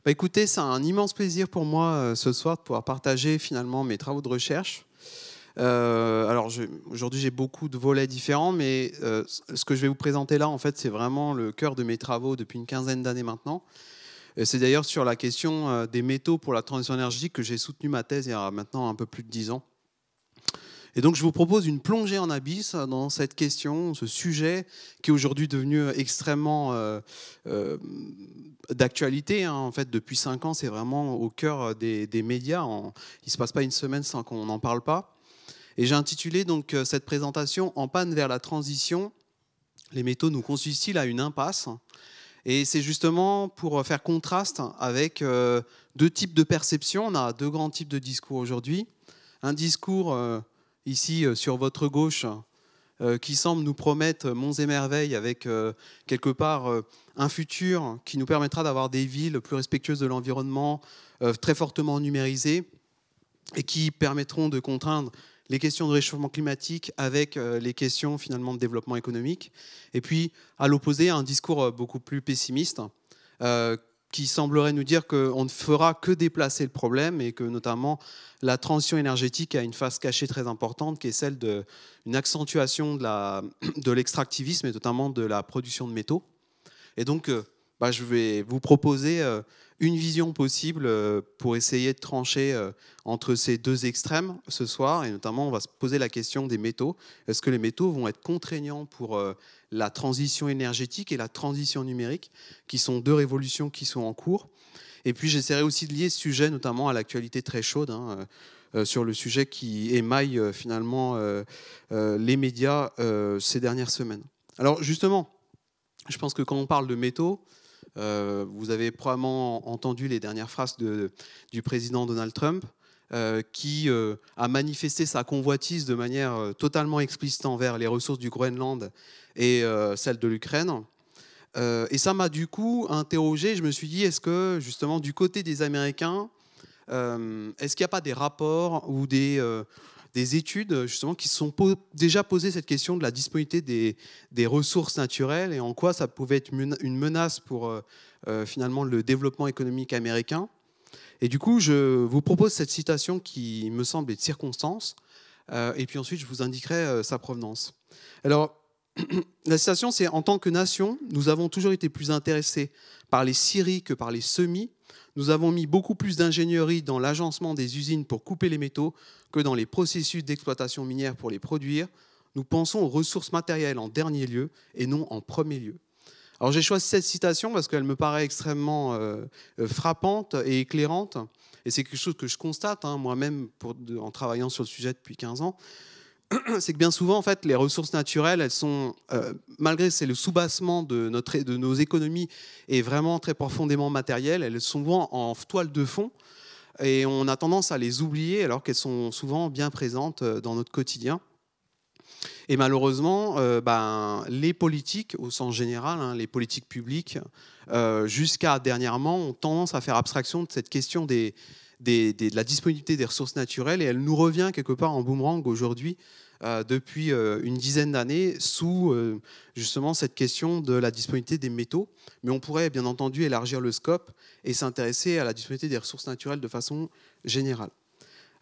Écoutez, c'est un immense plaisir pour moi ce soir de pouvoir partager finalement mes travaux de recherche. Alors aujourd'hui j'ai beaucoup de volets différents, mais ce que je vais vous présenter là, en fait, c'est vraiment le cœur de mes travaux depuis une quinzaine d'années maintenant. Et c'est d'ailleurs sur la question des métaux pour la transition énergétique que j'ai soutenu ma thèse il y a maintenant un peu plus de 10 ans. Et donc je vous propose une plongée en abysse dans cette question, ce sujet qui est aujourd'hui devenu extrêmement d'actualité. Hein. En fait, depuis 5 ans, c'est vraiment au cœur des médias. Il ne se passe pas une semaine sans qu'on n'en parle pas. Et j'ai intitulé donc cette présentation En panne vers la transition, les métaux nous conduisent-ils à une impasse? Et c'est justement pour faire contraste avec deux types de perceptions. On a deux grands types de discours aujourd'hui. Un discours ici sur votre gauche qui semble nous promettre monts et merveilles avec quelque part un futur qui nous permettra d'avoir des villes plus respectueuses de l'environnement, très fortement numérisées et qui permettront de contraindre les questions de réchauffement climatique avec les questions finalement de développement économique. Et puis, à l'opposé, un discours beaucoup plus pessimiste qui semblerait nous dire qu'on ne fera que déplacer le problème et que notamment la transition énergétique a une face cachée très importante qui est celle d'une accentuation de l'extractivisme et notamment de la production de métaux. Et donc, je vais vous proposer une vision possible pour essayer de trancher entre ces deux extrêmes ce soir. Et notamment, on va se poser la question des métaux. Est-ce que les métaux vont être contraignants pour la transition énergétique et la transition numérique, qui sont deux révolutions qui sont en cours? Et puis, j'essaierai aussi de lier ce sujet notamment à l'actualité très chaude, sur le sujet qui émaille finalement les médias ces dernières semaines. Alors, justement, je pense que quand on parle de métaux, vous avez probablement entendu les dernières phrases du président Donald Trump, qui a manifesté sa convoitise de manière totalement explicite envers les ressources du Groenland et celles de l'Ukraine. Et ça m'a du coup interrogé. Je me suis dit, est-ce que justement du côté des Américains, est-ce qu'il n'y a pas des rapports ou des études justement qui se sont déjà posé cette question de la disponibilité des ressources naturelles et en quoi ça pouvait être une menace pour finalement le développement économique américain? Et du coup, je vous propose cette citation qui me semble être de circonstance, et puis ensuite je vous indiquerai sa provenance. Alors, la citation, c'est: en tant que nation, nous avons toujours été plus intéressés par les scieries que par les semis. Nous avons mis beaucoup plus d'ingénierie dans l'agencement des usines pour couper les métaux que dans les processus d'exploitation minière pour les produire. Nous pensons aux ressources matérielles en dernier lieu et non en premier lieu. Alors j'ai choisi cette citation parce qu'elle me paraît extrêmement frappante et éclairante. Et c'est quelque chose que je constate moi-même en travaillant sur le sujet depuis 15 ans. C'est que bien souvent, en fait, les ressources naturelles, elles sont, malgré c'est le soubassement de nos économies est vraiment très profondément matériel, elles sont souvent en toile de fond et on a tendance à les oublier alors qu'elles sont souvent bien présentes dans notre quotidien. Et malheureusement, les politiques, au sens général, les politiques publiques, jusqu'à dernièrement, ont tendance à faire abstraction de cette question de la disponibilité des ressources naturelles, et elle nous revient quelque part en boomerang aujourd'hui, depuis une dizaine d'années, sous justement cette question de la disponibilité des métaux. Mais on pourrait bien entendu élargir le scope et s'intéresser à la disponibilité des ressources naturelles de façon générale.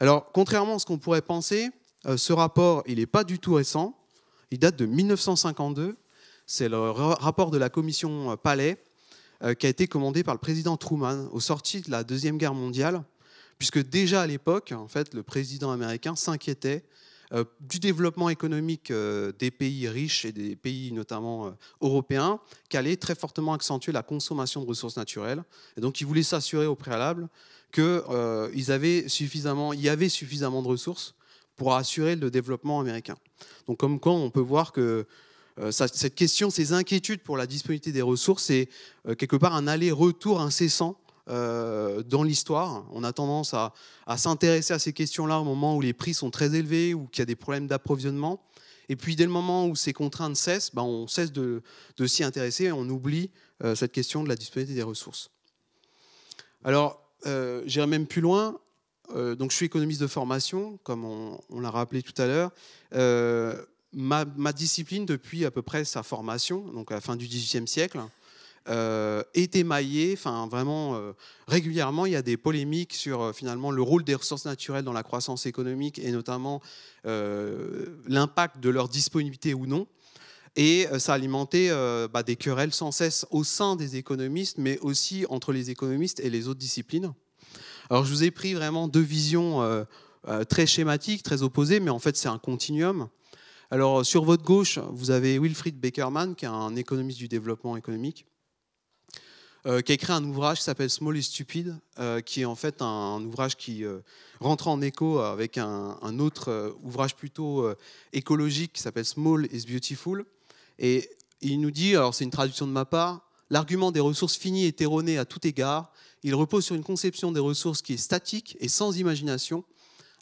Alors, contrairement à ce qu'on pourrait penser, ce rapport, il n'est pas du tout récent. Il date de 1952. C'est le rapport de la commission Palais qui a été commandé par le président Truman aux sorties de la Deuxième Guerre mondiale, puisque déjà à l'époque, en fait, le président américain s'inquiétait du développement économique des pays riches et des pays notamment européens, qui allait très fortement accentuer la consommation de ressources naturelles. Et donc, il voulait s'assurer au préalable qu'il y avait suffisamment de ressources pour assurer le développement américain. Donc, comme quoi, on peut voir que cette question, ces inquiétudes pour la disponibilité des ressources, c'est quelque part un aller-retour incessant dans l'histoire. On a tendance à s'intéresser à ces questions-là au moment où les prix sont très élevés ou qu'il y a des problèmes d'approvisionnement. Et puis, dès le moment où ces contraintes cessent, on cesse de s'y intéresser et on oublie cette question de la disponibilité des ressources. Alors, j'irai même plus loin. Donc, je suis économiste de formation, comme on l'a rappelé tout à l'heure. Ma discipline, depuis à peu près sa formation, donc à la fin du XVIIIe siècle, est émaillé, enfin vraiment régulièrement, il y a des polémiques sur finalement le rôle des ressources naturelles dans la croissance économique et notamment l'impact de leur disponibilité ou non. Et ça a alimenté des querelles sans cesse au sein des économistes, mais aussi entre les économistes et les autres disciplines. Alors je vous ai pris vraiment deux visions très schématiques, très opposées, mais en fait c'est un continuum. Alors sur votre gauche, vous avez Wilfried Beckerman, qui est un économiste du développement économique, qui a écrit un ouvrage qui s'appelle Small is Stupid, qui est en fait un ouvrage qui rentre en écho avec un autre ouvrage plutôt écologique qui s'appelle Small is Beautiful. Et il nous dit, alors c'est une traduction de ma part, l'argument des ressources finies est erroné à tout égard. Il repose sur une conception des ressources qui est statique et sans imagination,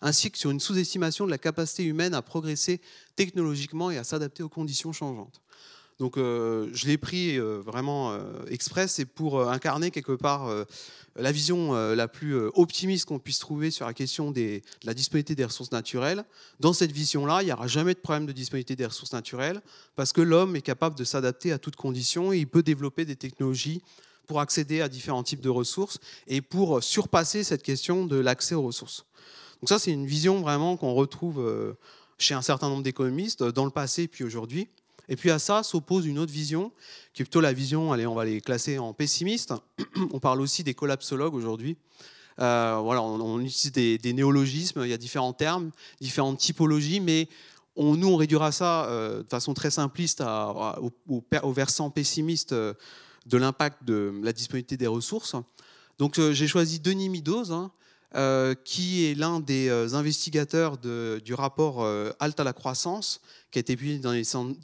ainsi que sur une sous-estimation de la capacité humaine à progresser technologiquement et à s'adapter aux conditions changeantes. Donc je l'ai pris vraiment exprès, c'est pour incarner quelque part la vision la plus optimiste qu'on puisse trouver sur la question de la disponibilité des ressources naturelles. Dans cette vision-là, il n'y aura jamais de problème de disponibilité des ressources naturelles parce que l'homme est capable de s'adapter à toutes conditions et il peut développer des technologies pour accéder à différents types de ressources et pour surpasser cette question de l'accès aux ressources. Donc ça, c'est une vision vraiment qu'on retrouve chez un certain nombre d'économistes dans le passé et puis aujourd'hui. Et puis à ça s'oppose une autre vision, qui est plutôt la vision, allez, on va les classer en pessimistes. On parle aussi des collapsologues aujourd'hui. Voilà, on utilise des néologismes, il y a différents termes, différentes typologies, mais nous, on réduira ça de façon très simpliste au versant pessimiste de l'impact de la disponibilité des ressources. Donc j'ai choisi Denis Meadows, qui est l'un des investigateurs du rapport Halte à la croissance, qui a été publié dans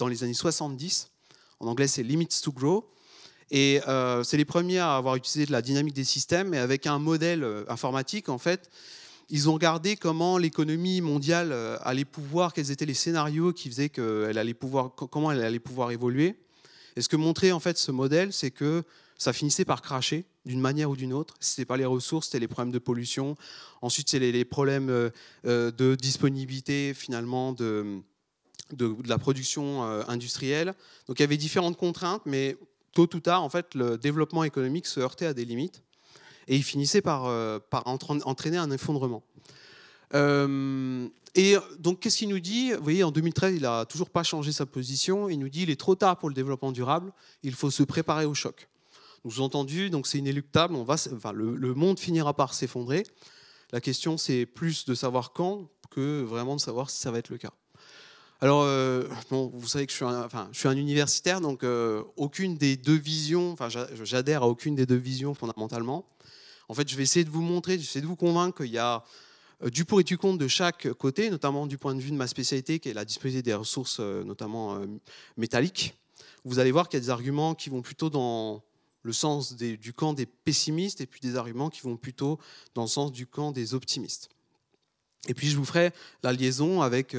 les années 70. En anglais, c'est Limits to Grow. Et c'est les premiers à avoir utilisé de la dynamique des systèmes. Et avec un modèle informatique, en fait, ils ont regardé comment l'économie mondiale allait pouvoir, quels étaient les scénarios qui faisaient comment elle allait pouvoir évoluer. Et ce que montrait en fait ce modèle, c'est que ça finissait par cracher d'une manière ou d'une autre. Ce n'était pas les ressources, c'était les problèmes de pollution. Ensuite, c'est les problèmes de disponibilité finalement de la production industrielle. Donc il y avait différentes contraintes, mais tôt ou tard, en fait, le développement économique se heurtait à des limites et il finissait par entraîner un effondrement. Et donc, qu'est-ce qu'il nous dit? Vous voyez, en 2013, il n'a toujours pas changé sa position. Il nous dit qu'il est trop tard pour le développement durable, il faut se préparer au choc. Donc, sous-entendu, donc c'est inéluctable, le monde finira par s'effondrer. La question, c'est plus de savoir quand que vraiment de savoir si ça va être le cas. Alors, vous savez que je suis un universitaire, donc aucune des deux visions, j'adhère à aucune des deux visions fondamentalement. En fait, je vais essayer de vous montrer, j'essaie de vous convaincre qu'il y a du pour et du contre de chaque côté, notamment du point de vue de ma spécialité, qui est la disponibilité des ressources, notamment métalliques. Vous allez voir qu'il y a des arguments qui vont plutôt dans le sens du camp des pessimistes et puis des arguments qui vont plutôt dans le sens du camp des optimistes. Et puis je vous ferai la liaison avec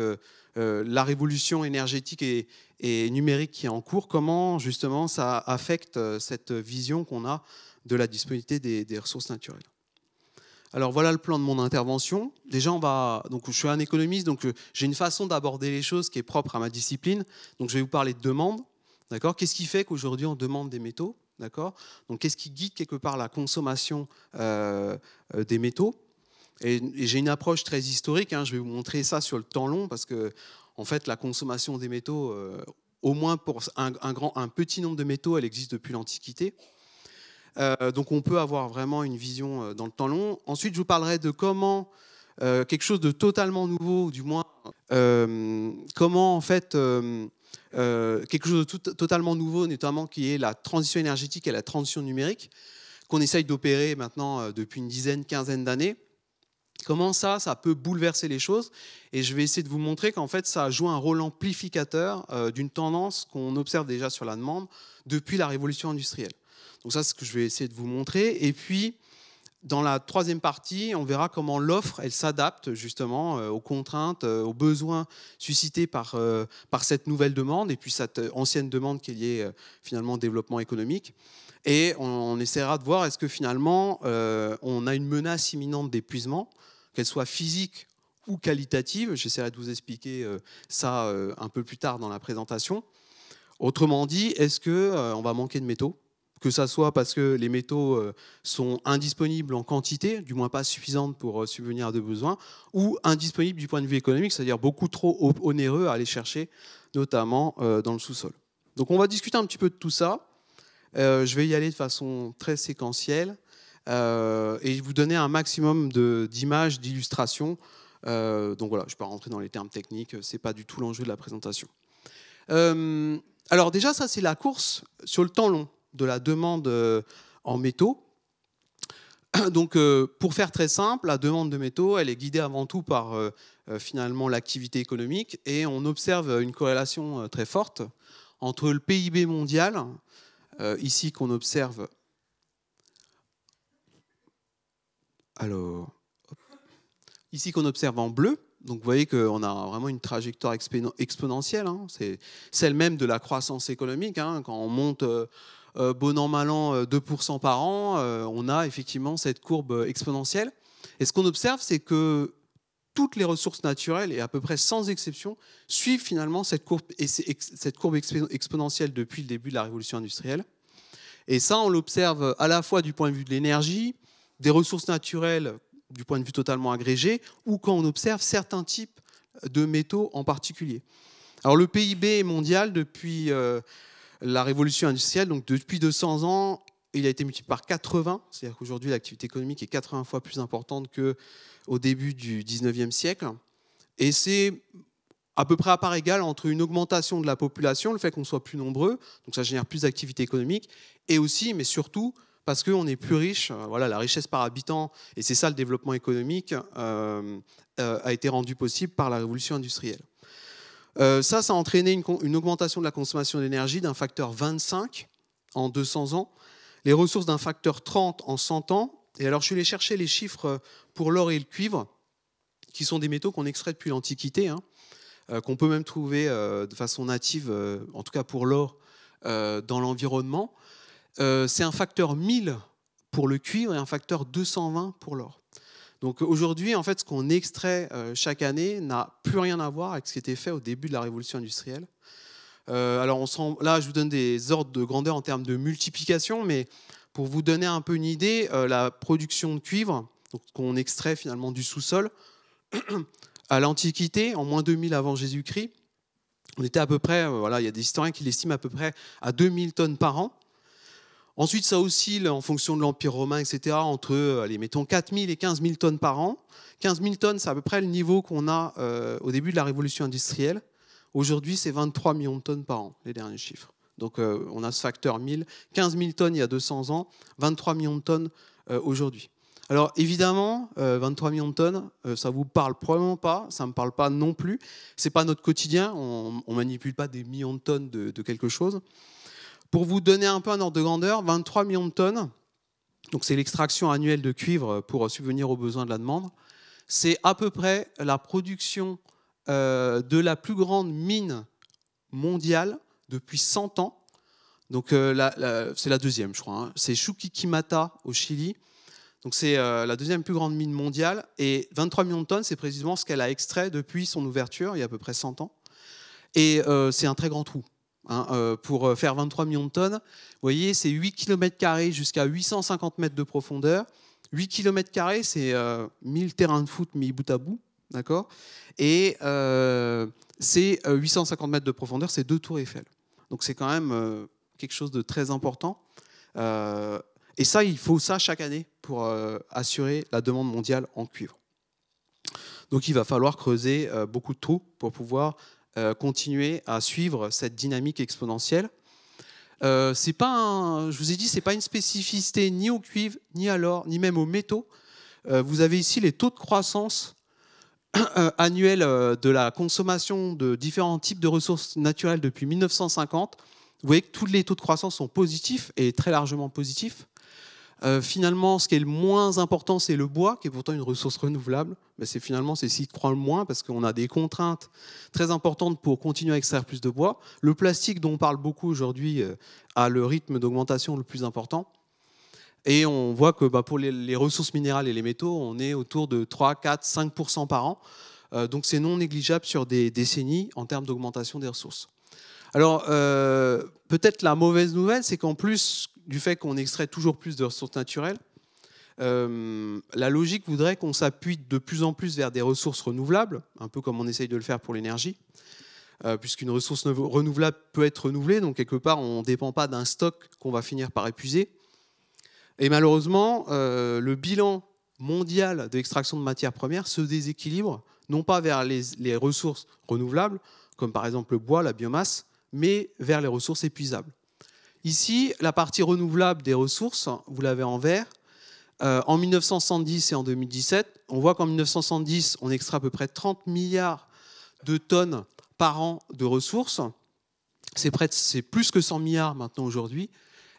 la révolution énergétique et numérique qui est en cours, comment justement ça affecte cette vision qu'on a de la disponibilité des ressources naturelles. Alors voilà le plan de mon intervention. Déjà, donc je suis un économiste, donc j'ai une façon d'aborder les choses qui est propre à ma discipline. Donc je vais vous parler de demande. D'accord ? Qu'est-ce qui fait qu'aujourd'hui on demande des métaux ? D'accord ? Donc qu'est-ce qui guide quelque part la consommation des métaux ? Et j'ai une approche très historique. Je vais vous montrer ça sur le temps long parce que en fait la consommation des métaux, au moins pour un petit nombre de métaux, elle existe depuis l'Antiquité. Donc on peut avoir vraiment une vision dans le temps long. Ensuite, je vous parlerai de comment quelque chose de totalement nouveau, ou du moins comment en fait quelque chose de totalement nouveau, notamment qui est la transition énergétique et la transition numérique, qu'on essaye d'opérer maintenant depuis une quinzaine d'années. Comment ça peut bouleverser les choses. Et je vais essayer de vous montrer qu'en fait, ça joue un rôle amplificateur d'une tendance qu'on observe déjà sur la demande depuis la révolution industrielle. Donc ça, c'est ce que je vais essayer de vous montrer. Et puis, dans la troisième partie, on verra comment l'offre, elle s'adapte justement aux contraintes, aux besoins suscités par cette nouvelle demande et puis cette ancienne demande qui est liée finalement au développement économique. Et on essaiera de voir est-ce que finalement, on a une menace imminente d'épuisement, qu'elle soit physique ou qualitative. J'essaierai de vous expliquer ça un peu plus tard dans la présentation. Autrement dit, est-ce qu'on va manquer de métaux ? que ça soit parce que les métaux sont indisponibles en quantité, du moins pas suffisante pour subvenir à des besoins, ou indisponibles du point de vue économique, c'est-à-dire beaucoup trop onéreux à aller chercher, notamment dans le sous-sol. Donc on va discuter un petit peu de tout ça. Je vais y aller de façon très séquentielle et vous donner un maximum d'images, d'illustrations. Donc voilà, je ne vais pas rentrer dans les termes techniques, ce n'est pas du tout l'enjeu de la présentation. Alors déjà, ça c'est la course sur le temps long de la demande en métaux. Donc pour faire très simple, la demande de métaux, elle est guidée avant tout par finalement l'activité économique, et on observe une corrélation très forte entre le PIB mondial, ici qu'on observe. Alors, ici qu'on observe en bleu. Donc vous voyez qu'on a vraiment une trajectoire exponentielle. Hein. C'est celle même de la croissance économique. Hein. Quand on monte bon an, mal an, 2% par an, on a effectivement cette courbe exponentielle. Et ce qu'on observe, c'est que toutes les ressources naturelles, et à peu près sans exception, suivent finalement cette courbe exponentielle depuis le début de la révolution industrielle. Et ça, on l'observe à la fois du point de vue de l'énergie, des ressources naturelles du point de vue totalement agrégé, ou quand on observe certains types de métaux en particulier. Alors le PIB mondial, depuis la révolution industrielle, donc depuis 200 ans, il a été multiplié par 80, c'est-à-dire qu'aujourd'hui l'activité économique est 80 fois plus importante qu'au début du 19e siècle. Et c'est à peu près à part égale entre une augmentation de la population, le fait qu'on soit plus nombreux, donc ça génère plus d'activité économique, et aussi, mais surtout, parce qu'on est plus riche. Voilà, la richesse par habitant, et c'est ça le développement économique, a été rendu possible par la révolution industrielle. Ça a entraîné une augmentation de la consommation d'énergie d'un facteur 25 en 200 ans, les ressources d'un facteur 30 en 100 ans. Et alors je suis allé chercher les chiffres pour l'or et le cuivre, qui sont des métaux qu'on extrait depuis l'Antiquité, hein, qu'on peut même trouver de façon native, en tout cas pour l'or, dans l'environnement. C'est un facteur 1000 pour le cuivre et un facteur 220 pour l'or. Donc aujourd'hui, en fait, ce qu'on extrait chaque année n'a plus rien à voir avec ce qui était fait au début de la révolution industrielle. Alors là, je vous donne des ordres de grandeur en termes de multiplication, mais pour vous donner un peu une idée, la production de cuivre, qu'on extrait finalement du sous-sol, à l'Antiquité, en moins 2000 avant Jésus-Christ, on était à peu près, voilà, il y a des historiens qui l'estiment à peu près à 2000 tonnes par an. Ensuite, ça oscille en fonction de l'Empire romain, etc., entre, allez, mettons 4000 et 15 000 tonnes par an. 15 000 tonnes, c'est à peu près le niveau qu'on a au début de la révolution industrielle. Aujourd'hui, c'est 23 millions de tonnes par an, les derniers chiffres. Donc, on a ce facteur 1000. 15 000 tonnes il y a 200 ans, 23 millions de tonnes aujourd'hui. Alors, évidemment, 23 millions de tonnes, ça ne vous parle probablement pas, ça ne me parle pas non plus. Ce n'est pas notre quotidien, on ne manipule pas des millions de tonnes de quelque chose. Pour vous donner un peu un ordre de grandeur, 23 millions de tonnes, donc c'est l'extraction annuelle de cuivre pour subvenir aux besoins de la demande. C'est à peu près la production de la plus grande mine mondiale depuis 100 ans. Donc c'est la deuxième, je crois. Hein. C'est Chuquicamata au Chili. Donc c'est la deuxième plus grande mine mondiale. Et 23 millions de tonnes, c'est précisément ce qu'elle a extrait depuis son ouverture, il y a à peu près 100 ans. Et c'est un très grand trou. Hein, pour faire 23 millions de tonnes, vous voyez, c'est 8 km² jusqu'à 850 mètres de profondeur. 8 km², c'est 1000 terrains de foot mis bout à bout, d'accord. Et c'est 850 mètres de profondeur, c'est 2 tours Eiffel. Donc c'est quand même quelque chose de très important. Et ça, il faut ça chaque année pour assurer la demande mondiale en cuivre. Donc il va falloir creuser beaucoup de trous pour pouvoir continuer à suivre cette dynamique exponentielle. C'est pas je vous ai dit, c'est pas une spécificité ni au cuivre, ni à l'or, ni même aux métaux. Vous avez ici les taux de croissance annuels de la consommation de différents types de ressources naturelles depuis 1950. Vous voyez que tous les taux de croissance sont positifs et très largement positifs. Finalement, ce qui est le moins important, c'est le bois, qui est pourtant une ressource renouvelable. Mais c'est ce qui croît le moins parce qu'on a des contraintes très importantes pour continuer à extraire plus de bois. Le plastique, dont on parle beaucoup aujourd'hui, a le rythme d'augmentation le plus important. Et on voit que pour les ressources minérales et les métaux, on est autour de 3, 4, 5% par an. Donc c'est non négligeable sur des décennies en termes d'augmentation des ressources. Alors, peut-être la mauvaise nouvelle, c'est qu'en plus du fait qu'on extrait toujours plus de ressources naturelles, la logique voudrait qu'on s'appuie de plus en plus vers des ressources renouvelables, un peu comme on essaye de le faire pour l'énergie, puisqu'une ressource renouvelable peut être renouvelée, donc quelque part on ne dépend pas d'un stock qu'on va finir par épuiser. Et malheureusement, le bilan mondial de l'extraction de matières premières se déséquilibre, non pas vers les ressources renouvelables, comme par exemple le bois, la biomasse, mais vers les ressources épuisables. Ici, la partie renouvelable des ressources, vous l'avez en vert. En 1970 et en 2017, on voit qu'en 1970, on extrait à peu près 30 milliards de tonnes par an de ressources. C'est plus que 100 milliards maintenant aujourd'hui.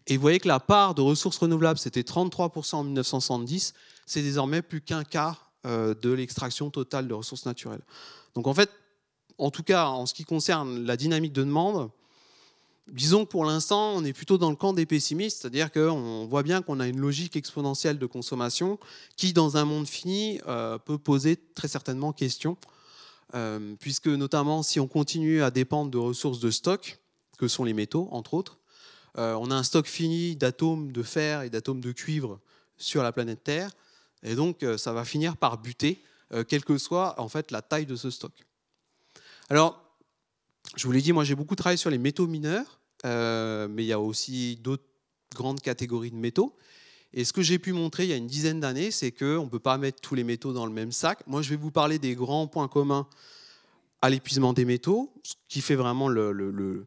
Et vous voyez que la part de ressources renouvelables, c'était 33% en 1970. C'est désormais plus qu'un quart de l'extraction totale de ressources naturelles. Donc en fait, en tout cas, en ce qui concerne la dynamique de demande, disons que pour l'instant, on est plutôt dans le camp des pessimistes, c'est-à-dire qu'on voit bien qu'on a une logique exponentielle de consommation qui, dans un monde fini, peut poser très certainement question, puisque notamment si on continue à dépendre de ressources de stock, que sont les métaux, entre autres, on a un stock fini d'atomes de fer et d'atomes de cuivre sur la planète Terre, et donc ça va finir par buter, quelle que soit en fait la taille de ce stock. Alors, je vous l'ai dit, moi j'ai beaucoup travaillé sur les métaux mineurs, mais il y a aussi d'autres grandes catégories de métaux. Et ce que j'ai pu montrer il y a une dizaine d'années, c'est qu'on ne peut pas mettre tous les métaux dans le même sac. Moi, je vais vous parler des grands points communs à l'épuisement des métaux, ce qui fait vraiment le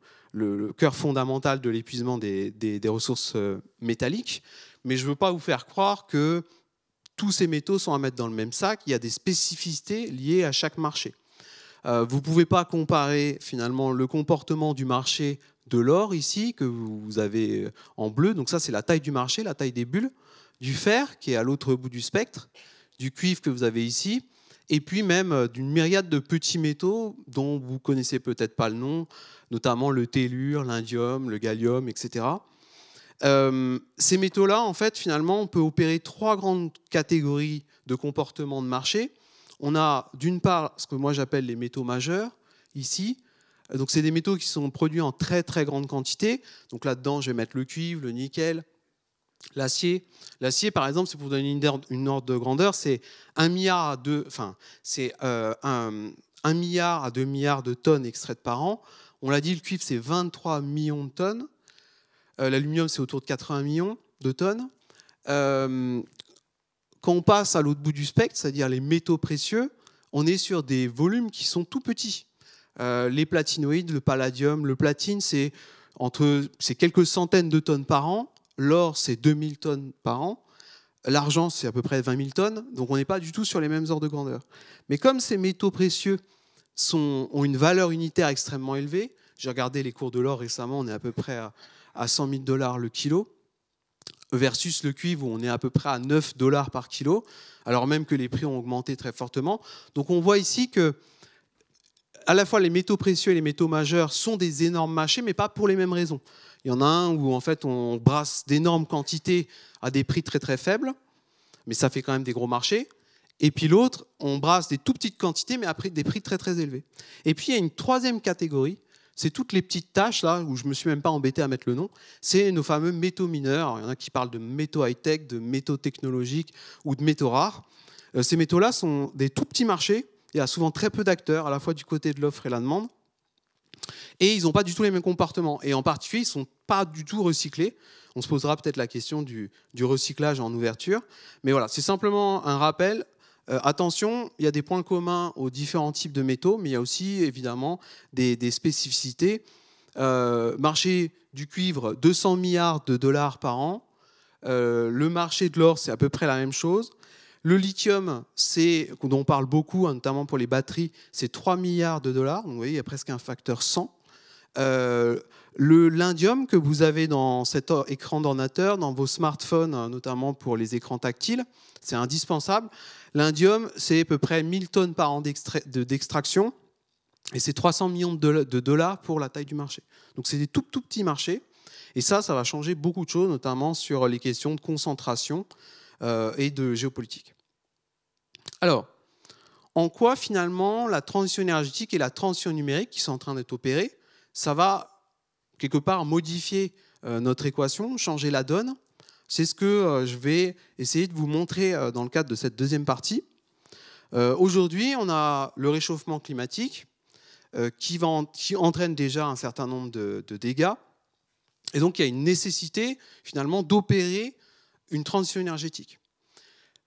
cœur fondamental de l'épuisement des ressources métalliques. Mais je ne veux pas vous faire croire que tous ces métaux sont à mettre dans le même sac. Il y a des spécificités liées à chaque marché. Vous ne pouvez pas comparer finalement le comportement du marché de l'or ici, que vous avez en bleu. Donc ça, c'est la taille du marché, la taille des bulles. Du fer, qui est à l'autre bout du spectre. Du cuivre que vous avez ici. Et puis même d'une myriade de petits métaux dont vous ne connaissez peut-être pas le nom, notamment le tellure, l'indium, le gallium, etc. Ces métaux-là, en fait, finalement, on peut opérer trois grandes catégories de comportement de marché. On a d'une part ce que moi j'appelle les métaux majeurs, ici. Donc c'est des métaux qui sont produits en très très grande quantité. Donc là-dedans, je vais mettre le cuivre, le nickel, l'acier. L'acier, par exemple, c'est pour donner une ordre de grandeur, c'est 1 milliard à 2 milliards de tonnes extraites par an. On l'a dit, le cuivre, c'est 23 millions de tonnes. L'aluminium, c'est autour de 80 millions de tonnes. Quand on passe à l'autre bout du spectre, c'est-à-dire les métaux précieux, on est sur des volumes qui sont tout petits. Les platinoïdes, le palladium, le platine, c'est quelques centaines de tonnes par an. L'or, c'est 2000 tonnes par an. L'argent, c'est à peu près 20 000 tonnes. Donc on n'est pas du tout sur les mêmes ordres de grandeur. Mais comme ces métaux précieux ont une valeur unitaire extrêmement élevée, j'ai regardé les cours de l'or récemment, on est à peu près à 100 000 $ le kilo, versus le cuivre où on est à peu près à 9 $ par kilo, alors même que les prix ont augmenté très fortement. Donc on voit ici que à la fois les métaux précieux et les métaux majeurs sont des énormes marchés, mais pas pour les mêmes raisons. Il y en a un où en fait on brasse d'énormes quantités à des prix très très faibles, mais ça fait quand même des gros marchés. Et puis l'autre, on brasse des tout petites quantités, mais à des prix très très élevés. Et puis il y a une troisième catégorie, c'est toutes les petites tâches là où je me suis même pas embêté à mettre le nom. C'est nos fameux métaux mineurs. Alors, il y en a qui parlent de métaux high-tech, de métaux technologiques ou de métaux rares. Ces métaux-là sont des tout petits marchés. Il y a souvent très peu d'acteurs, à la fois du côté de l'offre et la demande. Et ils n'ont pas du tout les mêmes comportements. Et en particulier, ils ne sont pas du tout recyclés. On se posera peut-être la question du recyclage en ouverture. Mais voilà, c'est simplement un rappel. Attention, il y a des points communs aux différents types de métaux, mais il y a aussi évidemment des spécificités. Marché du cuivre, 200 milliards de $ par an. Le marché de l'or, c'est à peu près la même chose. Le lithium, dont on parle beaucoup, notamment pour les batteries, c'est 3 milliards de $. Donc vous voyez, il y a presque un facteur 100. L'indium que vous avez dans cet écran d'ordinateur, dans vos smartphones, notamment pour les écrans tactiles, c'est indispensable. L'indium, c'est à peu près 1000 tonnes par an d'extraction et c'est 300 millions de $ pour la taille du marché. Donc c'est des tout petits marchés et ça va changer beaucoup de choses, notamment sur les questions de concentration et de géopolitique. Alors, en quoi finalement la transition énergétique et la transition numérique qui sont en train d'être opérées, ça va quelque part modifier notre équation, changer la donne. C'est ce que je vais essayer de vous montrer dans le cadre de cette deuxième partie. Aujourd'hui, on a le réchauffement climatique qui entraîne déjà un certain nombre de dégâts. Et donc, il y a une nécessité, finalement, d'opérer une transition énergétique.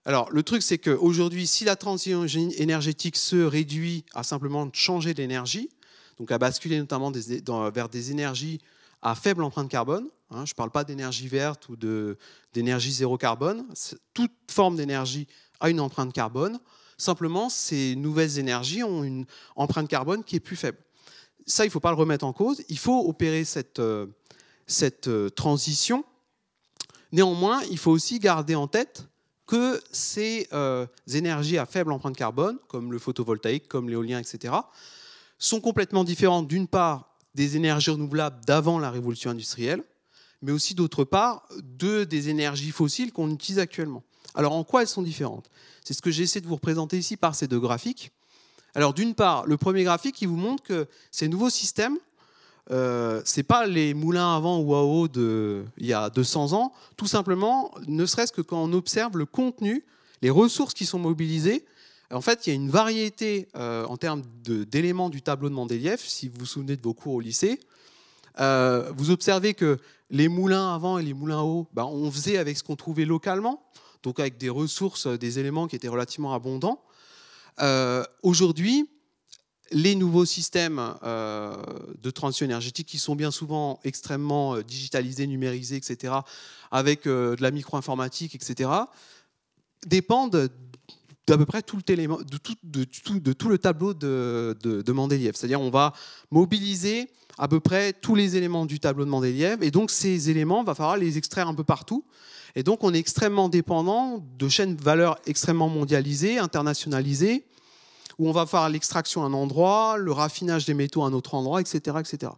Alors, le truc, c'est qu'aujourd'hui, si la transition énergétique se réduit à simplement changer d'énergie, donc à basculer notamment vers des énergies à faible empreinte carbone, je ne parle pas d'énergie verte ou d'énergie zéro carbone, toute forme d'énergie a une empreinte carbone, simplement, ces nouvelles énergies ont une empreinte carbone qui est plus faible. Ça, il ne faut pas le remettre en cause, il faut opérer cette transition. Néanmoins, il faut aussi garder en tête que ces énergies à faible empreinte carbone, comme le photovoltaïque, comme l'éolien, etc., sont complètement différentes, d'une part, des énergies renouvelables d'avant la révolution industrielle, mais aussi, d'autre part, des énergies fossiles qu'on utilise actuellement. Alors, en quoi elles sont différentes? C'est ce que j'essaie de vous représenter ici par ces deux graphiques. Alors, d'une part, le premier graphique, il vous montre que ces nouveaux systèmes, ce n'est pas les moulins à vent ou à eau d'il y a 200 ans, tout simplement, ne serait-ce que quand on observe le contenu, les ressources qui sont mobilisées. En fait, il y a une variété en termes d'éléments du tableau de Mendeleïev, si vous vous souvenez de vos cours au lycée. Vous observez que les moulins à vent et les moulins à eau, on faisait avec ce qu'on trouvait localement, donc avec des ressources, des éléments qui étaient relativement abondants. Aujourd'hui, les nouveaux systèmes de transition énergétique qui sont bien souvent extrêmement digitalisés, numérisés, etc., avec de la micro-informatique, etc., dépendent d'à peu près tout le tableau de Mendeleïev. C'est-à-dire on va mobiliser à peu près tous les éléments du tableau de Mendeleïev, et donc ces éléments, il va falloir les extraire un peu partout. Et donc on est extrêmement dépendant de chaînes de valeur extrêmement mondialisées, internationalisées, où on va faire l'extraction à un endroit, le raffinage des métaux à un autre endroit, etc., etc.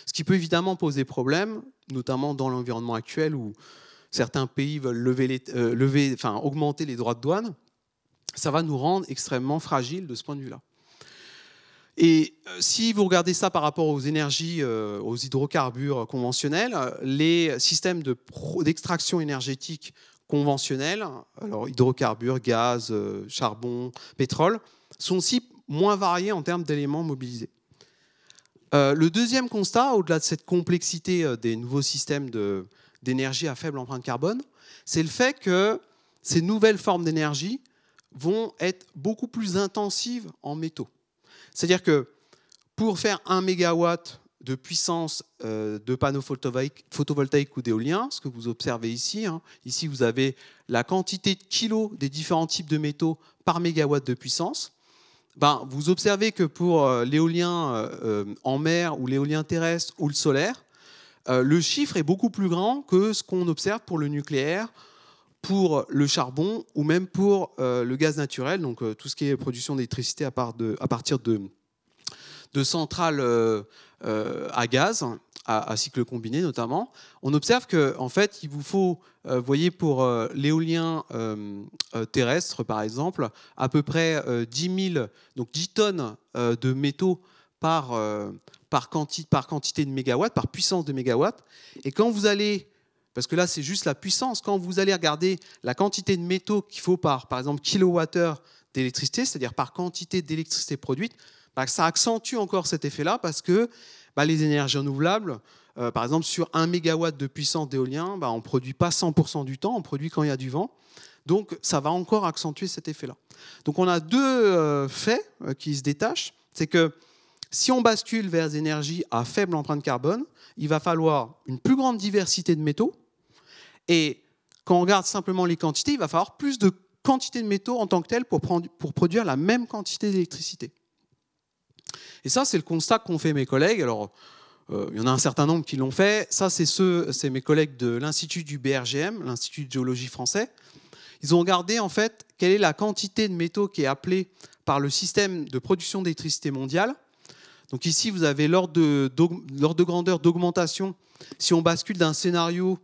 Ce qui peut évidemment poser problème, notamment dans l'environnement actuel où certains pays veulent augmenter les droits de douane. Ça va nous rendre extrêmement fragiles de ce point de vue-là. Et si vous regardez ça par rapport aux énergies, aux hydrocarbures conventionnels, les systèmes d'extraction énergétique conventionnels, alors hydrocarbures, gaz, charbon, pétrole, sont aussi moins variés en termes d'éléments mobilisés. Le deuxième constat, au-delà de cette complexité des nouveaux systèmes d'énergie à faible empreinte carbone, c'est le fait que ces nouvelles formes d'énergie vont être beaucoup plus intensives en métaux. C'est-à-dire que pour faire 1 mégawatt de puissance de panneaux photovoltaïques ou d'éolien, ce que vous observez ici, ici vous avez la quantité de kilos des différents types de métaux par mégawatt de puissance. Vous observez que pour l'éolien en mer ou l'éolien terrestre ou le solaire, le chiffre est beaucoup plus grand que ce qu'on observe pour le nucléaire, pour le charbon ou même pour le gaz naturel, donc tout ce qui est production d'électricité à partir de centrales à gaz, à cycle combiné notamment. On observe qu'en fait, il vous faut, vous voyez, pour l'éolien terrestre, par exemple, à peu près 10 tonnes de métaux par quantité de mégawatts, par puissance de mégawatts. Et quand vous allez, parce que là, c'est juste la puissance, quand vous allez regarder la quantité de métaux qu'il faut par exemple, kilowattheure d'électricité, c'est-à-dire par quantité d'électricité produite, ça accentue encore cet effet-là parce que les énergies renouvelables, par exemple, sur 1 mégawatt de puissance d'éolien, on ne produit pas 100% du temps, on produit quand il y a du vent. Donc, ça va encore accentuer cet effet-là. Donc, on a deux faits qui se détachent. C'est que si on bascule vers des énergies à faible empreinte carbone, il va falloir une plus grande diversité de métaux. Et quand on regarde simplement les quantités, il va falloir plus de quantité de métaux en tant que tel pour produire la même quantité d'électricité. Et ça, c'est le constat qu'ont fait mes collègues. Alors, il y en a un certain nombre qui l'ont fait. Ça, c'est mes collègues de l'Institut du BRGM, l'Institut de géologie français. Ils ont regardé, en fait, quelle est la quantité de métaux qui est appelée par le système de production d'électricité mondiale. Donc ici, vous avez l'ordre de grandeur d'augmentation. Si on bascule d'un scénario,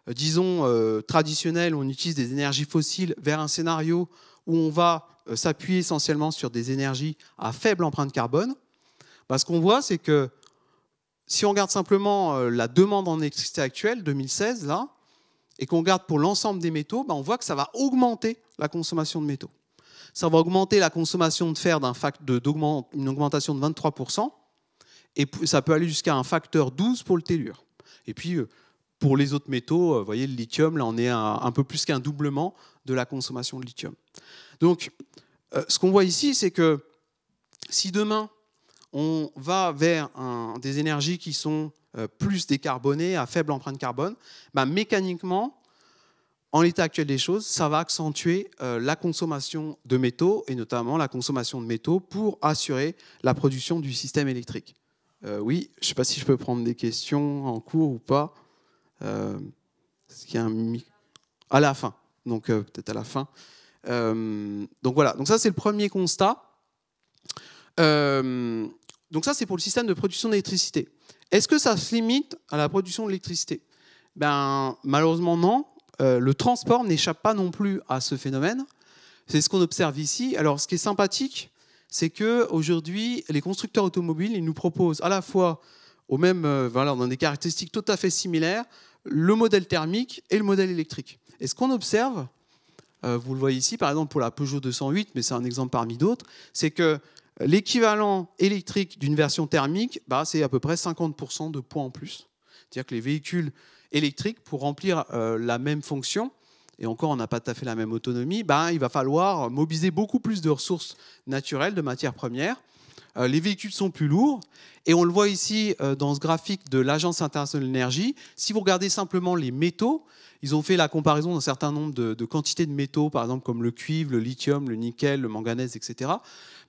disons, traditionnel, où on utilise des énergies fossiles, vers un scénario où on va s'appuyer essentiellement sur des énergies à faible empreinte carbone, ce qu'on voit, c'est que si on regarde simplement la demande en électricité actuelle, 2016, là, et qu'on regarde pour l'ensemble des métaux, on voit que ça va augmenter la consommation de métaux. Ça va augmenter la consommation de fer d'une augmentation de 23%, et ça peut aller jusqu'à un facteur 12 pour le tellure. Et puis, pour les autres métaux, vous voyez, le lithium, là, on est à un peu plus qu'un doublement de la consommation de lithium. Donc, ce qu'on voit ici, c'est que si demain, on va vers des énergies qui sont plus décarbonées, à faible empreinte carbone, mécaniquement, en l'état actuel des choses, ça va accentuer la consommation de métaux, et notamment la consommation de métaux pour assurer la production du système électrique. Oui, je ne sais pas si je peux prendre des questions en cours ou pas. Est-ce qu'il y a à la fin, donc peut-être à la fin. Donc voilà, donc ça c'est le premier constat. Donc ça c'est pour le système de production d'électricité. Est-ce que ça se limite à la production d'électricité? Malheureusement non. Le transport n'échappe pas non plus à ce phénomène. C'est ce qu'on observe ici. Alors ce qui est sympathique, c'est qu'aujourd'hui, les constructeurs automobiles, ils nous proposent à la fois, dans des caractéristiques tout à fait similaires, le modèle thermique et le modèle électrique. Et ce qu'on observe, vous le voyez ici, par exemple pour la Peugeot 208, mais c'est un exemple parmi d'autres, c'est que l'équivalent électrique d'une version thermique, c'est à peu près 50% de poids en plus. C'est-à-dire que les véhicules électriques, pour remplir la même fonction, et encore on n'a pas tout à fait la même autonomie, il va falloir mobiliser beaucoup plus de ressources naturelles, de matières premières. Les véhicules sont plus lourds, et on le voit ici dans ce graphique de l'Agence internationale de l'énergie. Si vous regardez simplement les métaux, ils ont fait la comparaison d'un certain nombre de quantités de métaux, par exemple comme le cuivre, le lithium, le nickel, le manganèse, etc.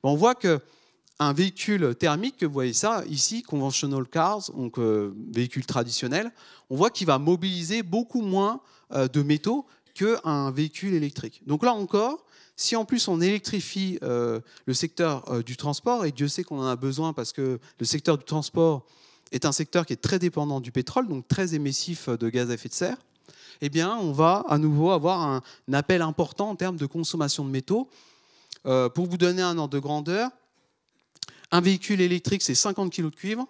On voit qu'un véhicule thermique, vous voyez ça ici, conventional cars, donc véhicule traditionnel, on voit qu'il va mobiliser beaucoup moins de métaux qu'un véhicule électrique. Donc là encore, si en plus on électrifie le secteur du transport, et Dieu sait qu'on en a besoin parce que le secteur du transport est un secteur qui est très dépendant du pétrole, donc très émissif de gaz à effet de serre, eh bien on va à nouveau avoir un appel important en termes de consommation de métaux. Pour vous donner un ordre de grandeur, un véhicule électrique, c'est 50 kg de cuivre.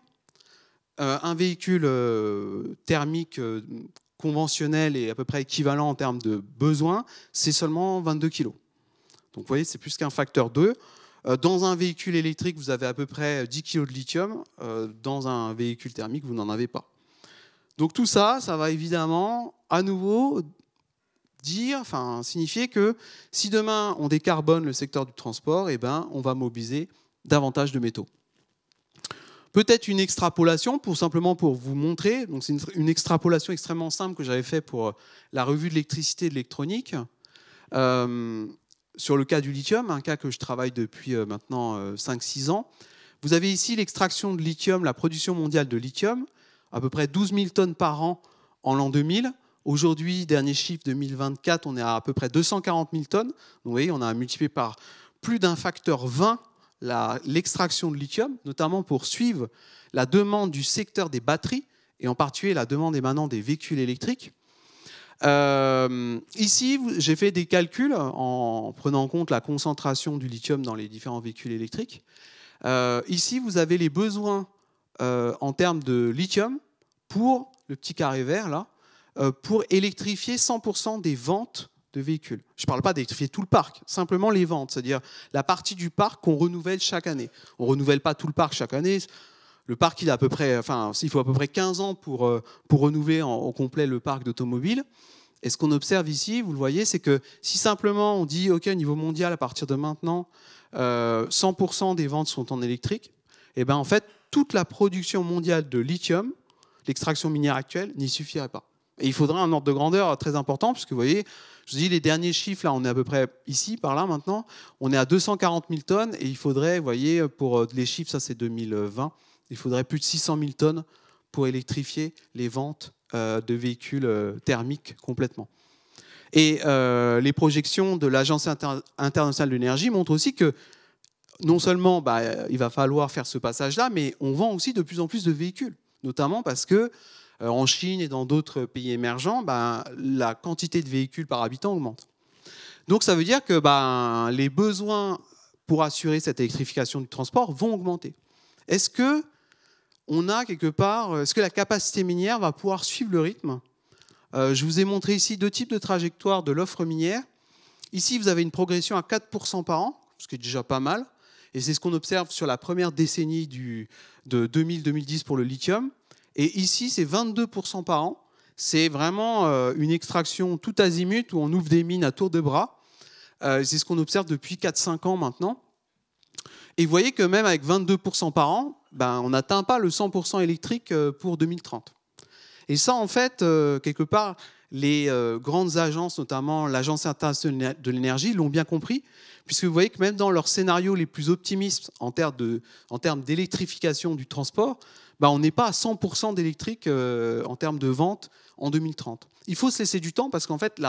Un véhicule thermique conventionnel et à peu près équivalent en termes de besoins, c'est seulement 22 kg. Donc vous voyez, c'est plus qu'un facteur 2. Dans un véhicule électrique, vous avez à peu près 10 kg de lithium. Dans un véhicule thermique, vous n'en avez pas. Donc tout ça, ça va évidemment à nouveau signifier que si demain on décarbone le secteur du transport, on va mobiliser davantage de métaux. Peut-être une extrapolation, simplement pour vous montrer. Donc c'est une extrapolation extrêmement simple que j'avais fait pour la revue de l'électricité et de l'électronique. Sur le cas du lithium, un cas que je travaille depuis maintenant 5-6 ans. Vous avez ici l'extraction de lithium, la production mondiale de lithium, à peu près 12 000 tonnes par an en l'an 2000. Aujourd'hui, dernier chiffre 2024, on est à peu près 240 000 tonnes. Donc, vous voyez, on a multiplié par plus d'un facteur 20 l'extraction de lithium, notamment pour suivre la demande du secteur des batteries, et en particulier la demande émanant des véhicules électriques. Ici, j'ai fait des calculs en prenant en compte la concentration du lithium dans les différents véhicules électriques. Ici, vous avez les besoins en termes de lithium pour le petit carré vert, là, pour électrifier 100% des ventes de véhicules. Je ne parle pas d'électrifier tout le parc, simplement les ventes, c'est-à-dire la partie du parc qu'on renouvelle chaque année. On ne renouvelle pas tout le parc chaque année. Le parc, il faut à peu près 15 ans pour renouveler au complet le parc d'automobiles. Et ce qu'on observe ici, vous le voyez, c'est que si simplement on dit, OK, au niveau mondial, à partir de maintenant, 100% des ventes sont en électrique, et en fait, toute la production mondiale de lithium, l'extraction minière actuelle, n'y suffirait pas. Et il faudrait un ordre de grandeur très important, puisque vous voyez, je vous dis les derniers chiffres, là, on est à peu près ici, par là maintenant, on est à 240 000 tonnes, et il faudrait, vous voyez, pour les chiffres, ça c'est 2020, il faudrait plus de 600 000 tonnes pour électrifier les ventes de véhicules thermiques complètement. Et les projections de l'Agence internationale de l'énergie montrent aussi que non seulement il va falloir faire ce passage-là, mais on vend aussi de plus en plus de véhicules, notamment parce que en Chine et dans d'autres pays émergents, la quantité de véhicules par habitant augmente. Donc ça veut dire que les besoins pour assurer cette électrification du transport vont augmenter. Est-ce que on a quelque part, est-ce que la capacité minière va pouvoir suivre le rythme? Je vous ai montré ici 2 types de trajectoires de l'offre minière. Ici, vous avez une progression à 4% par an, ce qui est déjà pas mal. Et c'est ce qu'on observe sur la première décennie de 2000-2010 pour le lithium. Et ici, c'est 22% par an. C'est vraiment une extraction tout azimut où on ouvre des mines à tour de bras. C'est ce qu'on observe depuis 4-5 ans maintenant. Et vous voyez que même avec 22% par an, on n'atteint pas le 100% électrique pour 2030. Et ça, en fait, quelque part, les grandes agences, notamment l'Agence internationale de l'énergie, l'ont bien compris, puisque vous voyez que même dans leurs scénarios les plus optimistes en termes d'électrification du transport, on n'est pas à 100% d'électrique en termes de vente en 2030. Il faut se laisser du temps parce qu'en fait,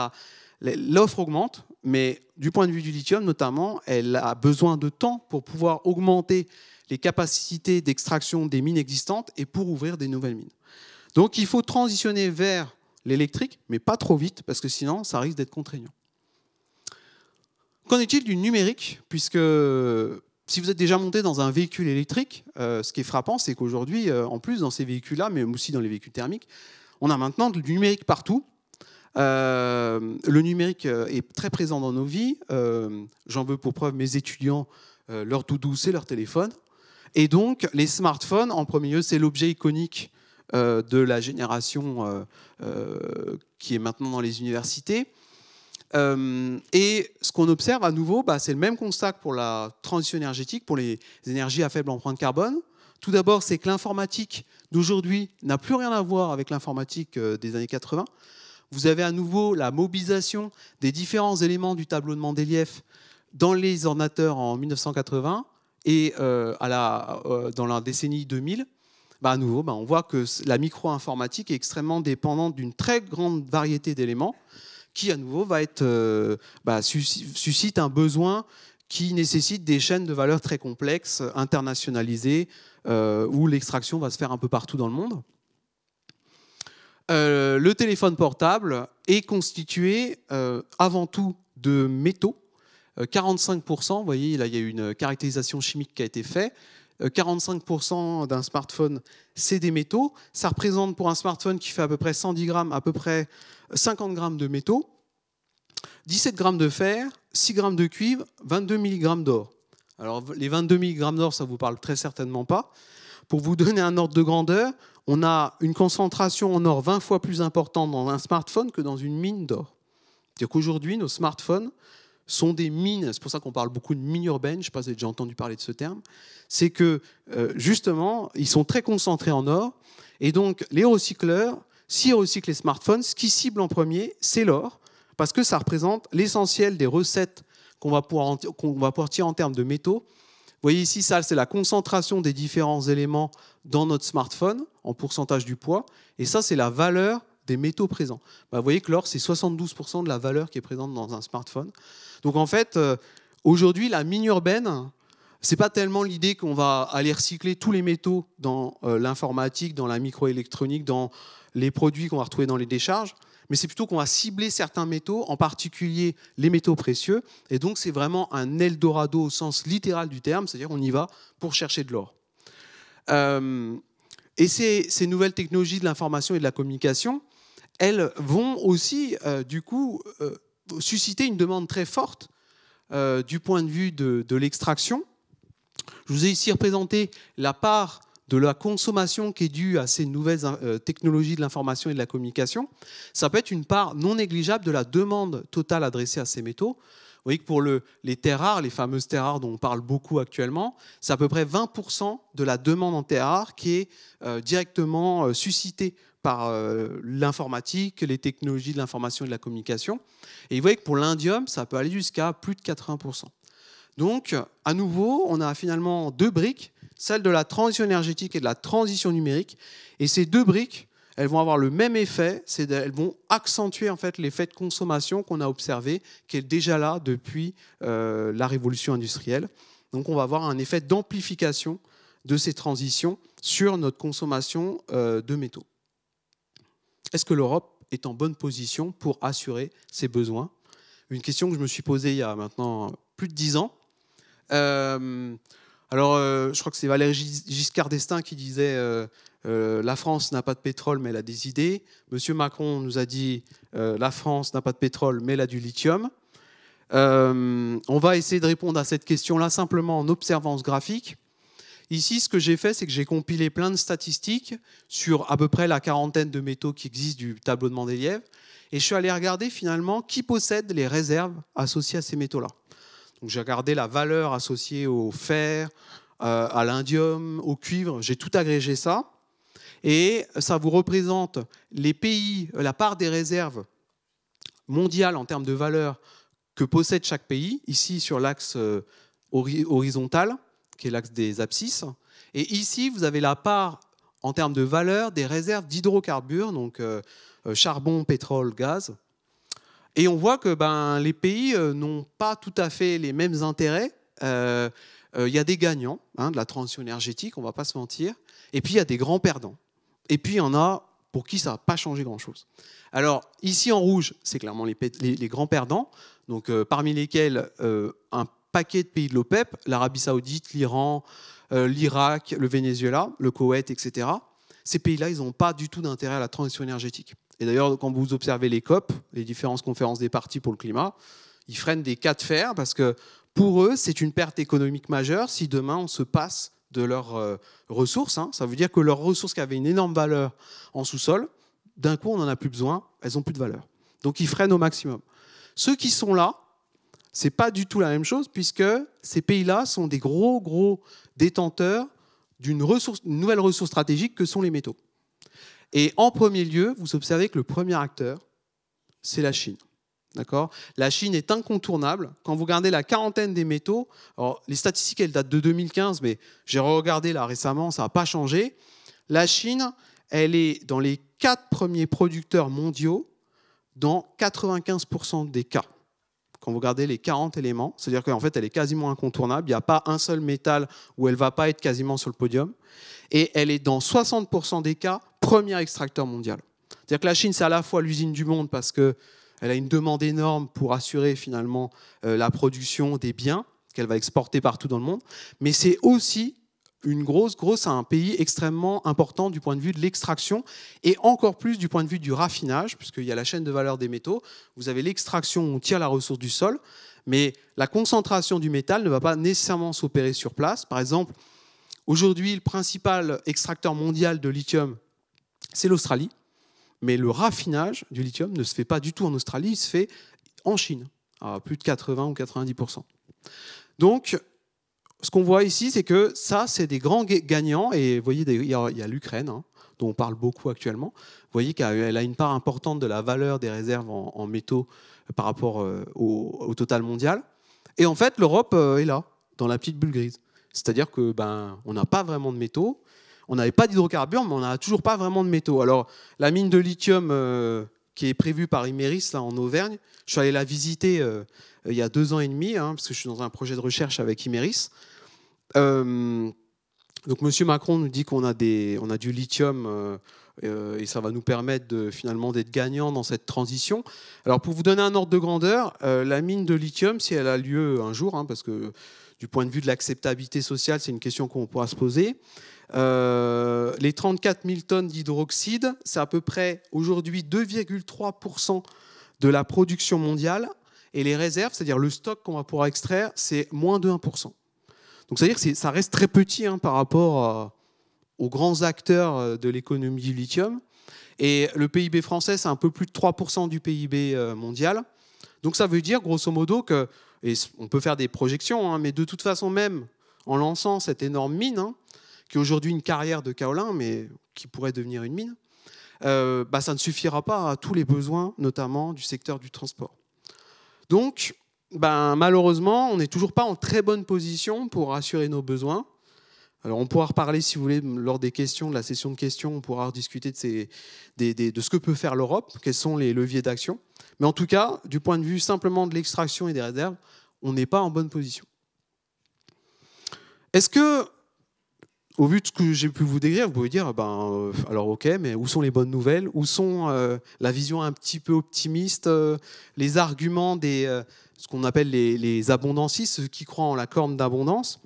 l'offre augmente, mais du point de vue du lithium notamment, elle a besoin de temps pour pouvoir augmenter les capacités d'extraction des mines existantes et pour ouvrir des nouvelles mines. Donc il faut transitionner vers l'électrique, mais pas trop vite, parce que sinon, ça risque d'être contraignant. Qu'en est-il du numérique? Puisque si vous êtes déjà monté dans un véhicule électrique, ce qui est frappant, c'est qu'aujourd'hui, en plus dans ces véhicules-là, mais aussi dans les véhicules thermiques, on a maintenant du numérique partout. Le numérique est très présent dans nos vies. J'en veux pour preuve mes étudiants, leur doudou, c'est leur téléphone. Et donc, les smartphones, en premier lieu, c'est l'objet iconique de la génération qui est maintenant dans les universités. Et ce qu'on observe à nouveau, c'est le même constat que pour la transition énergétique, pour les énergies à faible empreinte carbone. Tout d'abord, c'est que l'informatique d'aujourd'hui n'a plus rien à voir avec l'informatique des années 80. Vous avez à nouveau la mobilisation des différents éléments du tableau de Mendeleïev dans les ordinateurs en 1980 et dans la décennie 2000. À nouveau, on voit que la micro-informatique est extrêmement dépendante d'une très grande variété d'éléments qui, à nouveau, suscite un besoin qui nécessite des chaînes de valeur très complexes, internationalisées, où l'extraction va se faire un peu partout dans le monde. Le téléphone portable est constitué avant tout de métaux. 45%, vous voyez, là, il y a une caractérisation chimique qui a été faite. 45% d'un smartphone, c'est des métaux. Ça représente pour un smartphone qui fait à peu près 110 grammes, à peu près 50 grammes de métaux, 17 grammes de fer, 6 grammes de cuivre, 22 mg d'or. Alors, les 22 mg d'or, ça ne vous parle très certainement pas. Pour vous donner un ordre de grandeur, on a une concentration en or 20 fois plus importante dans un smartphone que dans une mine d'or. C'est-à-dire qu'aujourd'hui, nos smartphones sont des mines, c'est pour ça qu'on parle beaucoup de mines urbaines, je ne sais pas si vous avez déjà entendu parler de ce terme, c'est que justement, ils sont très concentrés en or, et donc les recycleurs, s'ils recyclent les smartphones, ce qu'ils ciblent en premier, c'est l'or, parce que ça représente l'essentiel des recettes qu'on va pouvoir tirer en termes de métaux. Vous voyez ici, ça, c'est la concentration des différents éléments dans notre smartphone, en pourcentage du poids, et ça, c'est la valeur des métaux présents. Vous voyez que l'or, c'est 72% de la valeur qui est présente dans un smartphone. Donc en fait, aujourd'hui, la mine urbaine, ce n'est pas tellement l'idée qu'on va aller recycler tous les métaux dans l'informatique, dans la microélectronique, dans les produits qu'on va retrouver dans les décharges, mais c'est plutôt qu'on va cibler certains métaux, en particulier les métaux précieux. Et donc c'est vraiment un Eldorado au sens littéral du terme, c'est-à-dire on y va pour chercher de l'or. Et ces nouvelles technologies de l'information et de la communication, elles vont aussi, du coup, susciter une demande très forte du point de vue de l'extraction. Je vous ai ici représenté la part de la consommation qui est due à ces nouvelles technologies de l'information et de la communication. Ça peut être une part non négligeable de la demande totale adressée à ces métaux. Vous voyez que pour les terres rares, les fameuses terres rares dont on parle beaucoup actuellement, c'est à peu près 20% de la demande en terres rares qui est directement suscitée par l'informatique, les technologies de l'information et de la communication. Et vous voyez que pour l'indium, ça peut aller jusqu'à plus de 80%. Donc, à nouveau, on a finalement 2 briques, celle de la transition énergétique et de la transition numérique. Et ces 2 briques, elles vont avoir le même effet, elles vont accentuer en fait l'effet de consommation qu'on a observé, qui est déjà là depuis la révolution industrielle. Donc, on va avoir un effet d'amplification de ces transitions sur notre consommation de métaux. Est-ce que l'Europe est en bonne position pour assurer ses besoins? Une question que je me suis posée il y a maintenant plus de 10 ans. Alors, je crois que c'est Valéry Giscard d'Estaing qui disait la France n'a pas de pétrole, mais elle a des idées. Monsieur Macron nous a dit la France n'a pas de pétrole, mais elle a du lithium. On va essayer de répondre à cette question-là simplement en observant ce graphique. Ici, ce que j'ai fait, c'est que j'ai compilé plein de statistiques sur à peu près la quarantaine de métaux qui existent du tableau de Mendeleïev. Et je suis allé regarder finalement qui possède les réserves associées à ces métaux-là. Donc j'ai regardé la valeur associée au fer, à l'indium, au cuivre. J'ai tout agrégé ça. Et ça vous représente les pays, la part des réserves mondiales en termes de valeur que possède chaque pays, ici sur l'axe horizontal, qui est l'axe des abscisses. Et ici, vous avez la part en termes de valeur des réserves d'hydrocarbures, donc charbon, pétrole, gaz. Et on voit que les pays n'ont pas tout à fait les mêmes intérêts. Il y a des gagnants de la transition énergétique, on ne va pas se mentir. Et puis, il y a des grands perdants. Et puis, il y en a pour qui ça n'a pas changé grand-chose. Alors, ici, en rouge, c'est clairement les grands perdants, donc, parmi lesquels un paquet de pays de l'OPEP, l'Arabie Saoudite, l'Iran, l'Irak, le Venezuela, le Koweït, etc. Ces pays-là, ils n'ont pas du tout d'intérêt à la transition énergétique. Et d'ailleurs, quand vous observez les COP, les différentes conférences des partis pour le climat, ils freinent des cas de fer parce que pour eux, c'est une perte économique majeure si demain on se passe de leurs ressources. Ça veut dire que leurs ressources qui avaient une énorme valeur en sous-sol, d'un coup, on n'en a plus besoin, elles n'ont plus de valeur. Donc, ils freinent au maximum. Ceux qui sont là, ce n'est pas du tout la même chose puisque ces pays-là sont des gros détenteurs d'une nouvelle ressource stratégique que sont les métaux. Et en premier lieu, vous observez que le premier acteur, c'est la Chine. D'accord ? La Chine est incontournable. Quand vous regardez la quarantaine des métaux, alors les statistiques, elles datent de 2015, mais j'ai regardé là récemment, ça n'a pas changé. La Chine, elle est dans les 4 premiers producteurs mondiaux dans 95% des cas. Quand vous regardez les 40 éléments, c'est-à-dire qu'en fait, elle est quasiment incontournable. Il n'y a pas un seul métal où elle ne va pas être quasiment sur le podium. Et elle est dans 60% des cas, premier extracteur mondial. C'est-à-dire que la Chine, c'est à la fois l'usine du monde parce qu'elle a une demande énorme pour assurer finalement la production des biens qu'elle va exporter partout dans le monde. Mais c'est aussi un pays extrêmement important du point de vue de l'extraction et encore plus du point de vue du raffinage, puisqu'il y a la chaîne de valeur des métaux. Vous avez l'extraction où on tire la ressource du sol, mais la concentration du métal ne va pas nécessairement s'opérer sur place. Par exemple, aujourd'hui, le principal extracteur mondial de lithium, c'est l'Australie, mais le raffinage du lithium ne se fait pas du tout en Australie, il se fait en Chine, à plus de 80 ou 90%. Donc, ce qu'on voit ici, c'est que ça, c'est des grands gagnants. Et vous voyez, il y a l'Ukraine, dont on parle beaucoup actuellement. Vous voyez qu'elle a une part importante de la valeur des réserves en métaux par rapport au total mondial. Et en fait, l'Europe est là, dans la petite bulle grise. C'est-à-dire que on n'a pas vraiment de métaux. On n'avait pas d'hydrocarbures, mais on n'a toujours pas vraiment de métaux. Alors, la mine de lithium qui est prévue par Imerys, là, en Auvergne, je suis allé la visiter il y a 2 ans et demi, parce que je suis dans un projet de recherche avec Imerys. Donc, M. Macron nous dit qu'on a du lithium et ça va nous permettre finalement d'être gagnants dans cette transition. Alors, pour vous donner un ordre de grandeur, la mine de lithium, si elle a lieu un jour, parce que du point de vue de l'acceptabilité sociale, c'est une question qu'on pourra se poser, les 34 000 tonnes d'hydroxyde, c'est à peu près aujourd'hui 2,3% de la production mondiale. Et les réserves, c'est-à-dire le stock qu'on va pouvoir extraire, c'est moins de 1%. Donc, c'est-à-dire que ça reste très petit par rapport aux grands acteurs de l'économie du lithium. Et le PIB français, c'est un peu plus de 3% du PIB mondial. Donc, ça veut dire, grosso modo, que, et on peut faire des projections, mais de toute façon, même en lançant cette énorme mine, qui est aujourd'hui une carrière de kaolin, mais qui pourrait devenir une mine, ça ne suffira pas à tous les besoins, notamment du secteur du transport. Donc, malheureusement, on n'est toujours pas en très bonne position pour assurer nos besoins. Alors, on pourra reparler, si vous voulez, lors des questions, de la session de questions, on pourra rediscuter de ce que peut faire l'Europe, quels sont les leviers d'action. Mais en tout cas, du point de vue simplement de l'extraction et des réserves, on n'est pas en bonne position. Est-ce que, au vu de ce que j'ai pu vous décrire, vous pouvez dire, alors ok, mais où sont les bonnes nouvelles? Où sont la vision un petit peu optimiste, les arguments ce qu'on appelle les abondancistes, ceux qui croient en la corne d'abondance?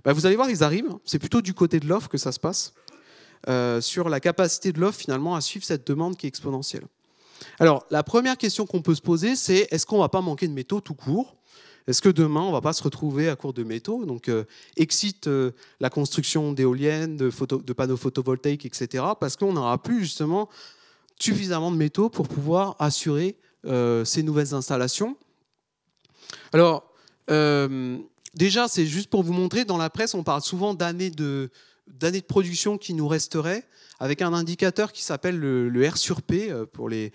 Bah, vous allez voir, ils arrivent. C'est plutôt du côté de l'offre que ça se passe, sur la capacité de l'offre finalement à suivre cette demande qui est exponentielle. Alors, la première question qu'on peut se poser, c'est est-ce qu'on ne va pas manquer de métaux tout court? Est-ce que demain, on ne va pas se retrouver à court de métaux? Donc, excite la construction d'éoliennes, de panneaux photovoltaïques, etc. Parce qu'on n'aura plus justement suffisamment de métaux pour pouvoir assurer ces nouvelles installations. Alors, déjà, c'est juste pour vous montrer, dans la presse, on parle souvent d'années de production qui nous resteraient, avec un indicateur qui s'appelle le R sur P, pour les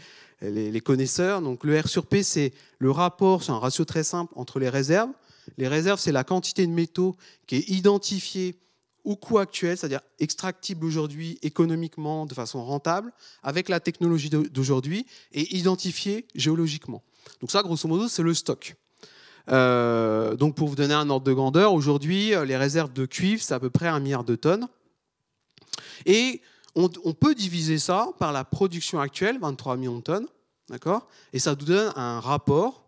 connaisseurs. Donc, le R sur P, c'est le rapport, c'est un ratio très simple entre les réserves. Les réserves, c'est la quantité de métaux qui est identifiée au coût actuel, c'est-à-dire extractible aujourd'hui économiquement de façon rentable, avec la technologie d'aujourd'hui, et identifiée géologiquement. Donc ça, grosso modo, c'est le stock. Donc pour vous donner un ordre de grandeur, aujourd'hui, les réserves de cuivre, c'est à peu près 1 milliard de tonnes. Et on peut diviser ça par la production actuelle, 23 millions de tonnes, d'accord? Et ça nous donne un rapport.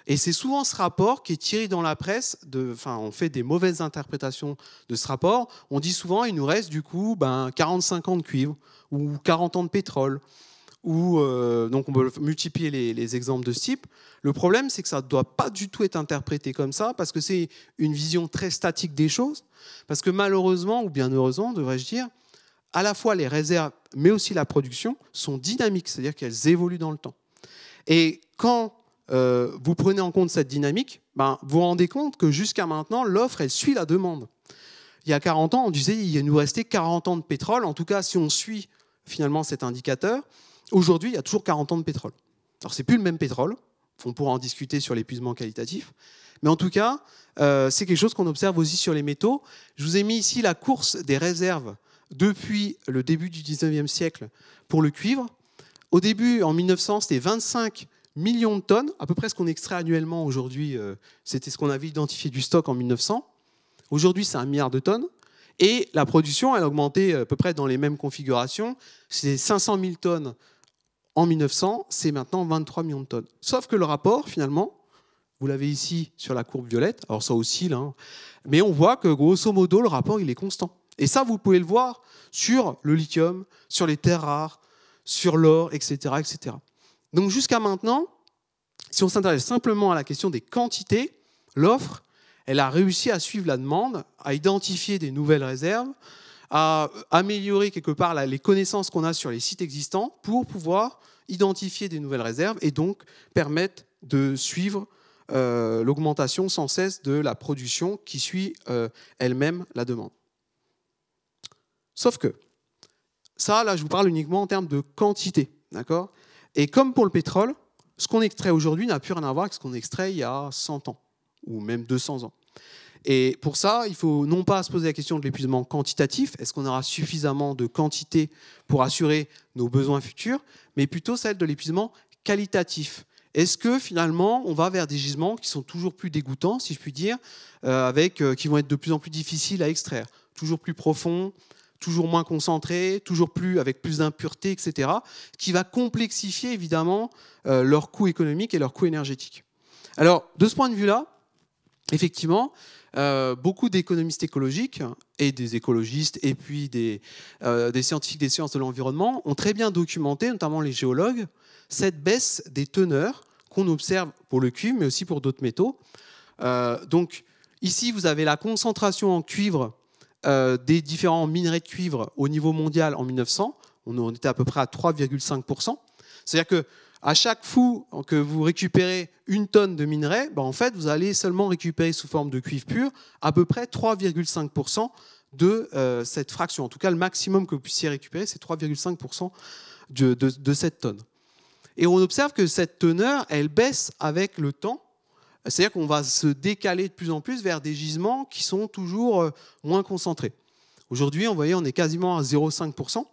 Et c'est souvent ce rapport qui est tiré dans la presse. On fait des mauvaises interprétations de ce rapport. On dit souvent il nous reste du coup 45 ans de cuivre ou 40 ans de pétrole. Donc on peut multiplier les exemples de ce type. Le problème, c'est que ça ne doit pas du tout être interprété comme ça, parce que c'est une vision très statique des choses. Parce que malheureusement, ou bien heureusement, devrais-je dire, à la fois les réserves, mais aussi la production, sont dynamiques, c'est-à-dire qu'elles évoluent dans le temps. Et quand vous prenez en compte cette dynamique, vous vous rendez compte que jusqu'à maintenant, l'offre, elle suit la demande. Il y a 40 ans, on disait qu'il nous restait 40 ans de pétrole. En tout cas, si on suit finalement cet indicateur, aujourd'hui, il y a toujours 40 ans de pétrole. Alors, ce n'est plus le même pétrole. On pourra en discuter sur l'épuisement qualitatif. Mais en tout cas, c'est quelque chose qu'on observe aussi sur les métaux. Je vous ai mis ici la course des réserves depuis le début du 19e siècle pour le cuivre. Au début, en 1900, c'était 25 millions de tonnes, à peu près ce qu'on extrait annuellement aujourd'hui. C'était ce qu'on avait identifié du stock en 1900. Aujourd'hui, c'est 1 milliard de tonnes. Et la production, elle a augmenté à peu près dans les mêmes configurations. C'est 500 000 tonnes en 1900, c'est maintenant 23 millions de tonnes. Sauf que le rapport, finalement, vous l'avez ici sur la courbe violette, alors ça oscille, hein, mais on voit que grosso modo, le rapport, il est constant. Et ça, vous pouvez le voir sur le lithium, sur les terres rares, sur l'or, etc., etc. Donc jusqu'à maintenant, si on s'intéresse simplement à la question des quantités, l'offre, elle a réussi à suivre la demande, à identifier des nouvelles réserves, à améliorer quelque part les connaissances qu'on a sur les sites existants pour pouvoir identifier des nouvelles réserves et donc permettre de suivre l'augmentation sans cesse de la production qui suit elle-même la demande. Sauf que, ça, là, je vous parle uniquement en termes de quantité, d'accord? Et comme pour le pétrole, ce qu'on extrait aujourd'hui n'a plus rien à voir avec ce qu'on extrait il y a 100 ans, ou même 200 ans. Et pour ça, il faut non pas se poser la question de l'épuisement quantitatif, est-ce qu'on aura suffisamment de quantité pour assurer nos besoins futurs, mais plutôt celle de l'épuisement qualitatif. Est-ce que finalement, on va vers des gisements qui sont toujours plus dégoûtants, si je puis dire, qui vont être de plus en plus difficiles à extraire, toujours plus profonds, toujours moins concentrés, avec plus d'impuretés, etc., qui va complexifier évidemment leur coût économique et leur coût énergétique. Alors, de ce point de vue-là, effectivement, beaucoup d'économistes écologiques et des écologistes et puis des scientifiques des sciences de l'environnement ont très bien documenté, notamment les géologues, cette baisse des teneurs qu'on observe pour le cuivre, mais aussi pour d'autres métaux. Donc ici, vous avez la concentration en cuivre des différents minerais de cuivre au niveau mondial en 1900. On était à peu près à 3,5%. C'est-à-dire que à chaque fois que vous récupérez 1 tonne de minerai, en fait, vous allez seulement récupérer sous forme de cuivre pur à peu près 3,5% de cette fraction. En tout cas, le maximum que vous puissiez récupérer, c'est 3,5% de cette tonne. Et on observe que cette teneur, elle baisse avec le temps. C'est-à-dire qu'on va se décaler de plus en plus vers des gisements qui sont toujours moins concentrés. Aujourd'hui, vous voyez, on est quasiment à 0,5%.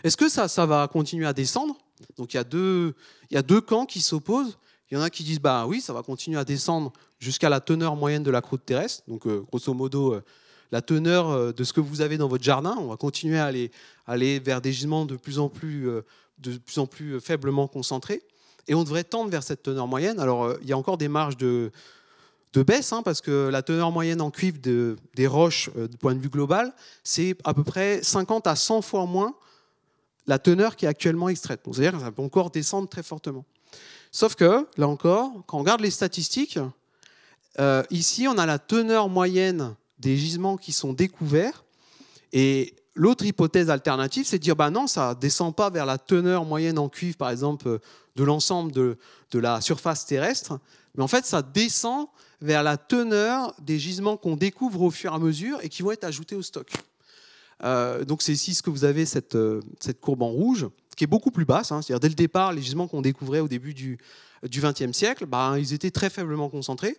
Est-ce que ça va continuer à descendre ? Donc il y a deux camps qui s'opposent. Il y en a qui disent oui, ça va continuer à descendre jusqu'à la teneur moyenne de la croûte terrestre. Donc grosso modo, la teneur de ce que vous avez dans votre jardin. On va continuer à aller vers des gisements de plus en plus faiblement concentrés. Et on devrait tendre vers cette teneur moyenne. Alors il y a encore des marges de de baisse, hein, parce que la teneur moyenne en cuivre des roches, du point de vue global, c'est à peu près 50 à 100 fois moins la teneur qui est actuellement extraite. Donc, c'est-à-dire que ça peut encore descendre très fortement. Sauf que, là encore, quand on regarde les statistiques, ici, on a la teneur moyenne des gisements qui sont découverts. Et l'autre hypothèse alternative, c'est de dire, bah non, ça ne descend pas vers la teneur moyenne en cuivre, par exemple, de l'ensemble de la surface terrestre, mais en fait, ça descend vers la teneur des gisements qu'on découvre au fur et à mesure et qui vont être ajoutés au stock. Donc c'est ici ce que vous avez, cette courbe en rouge, qui est beaucoup plus basse. Hein, c'est-à-dire dès le départ, les gisements qu'on découvrait au début du XXe siècle, bah, ils étaient très faiblement concentrés.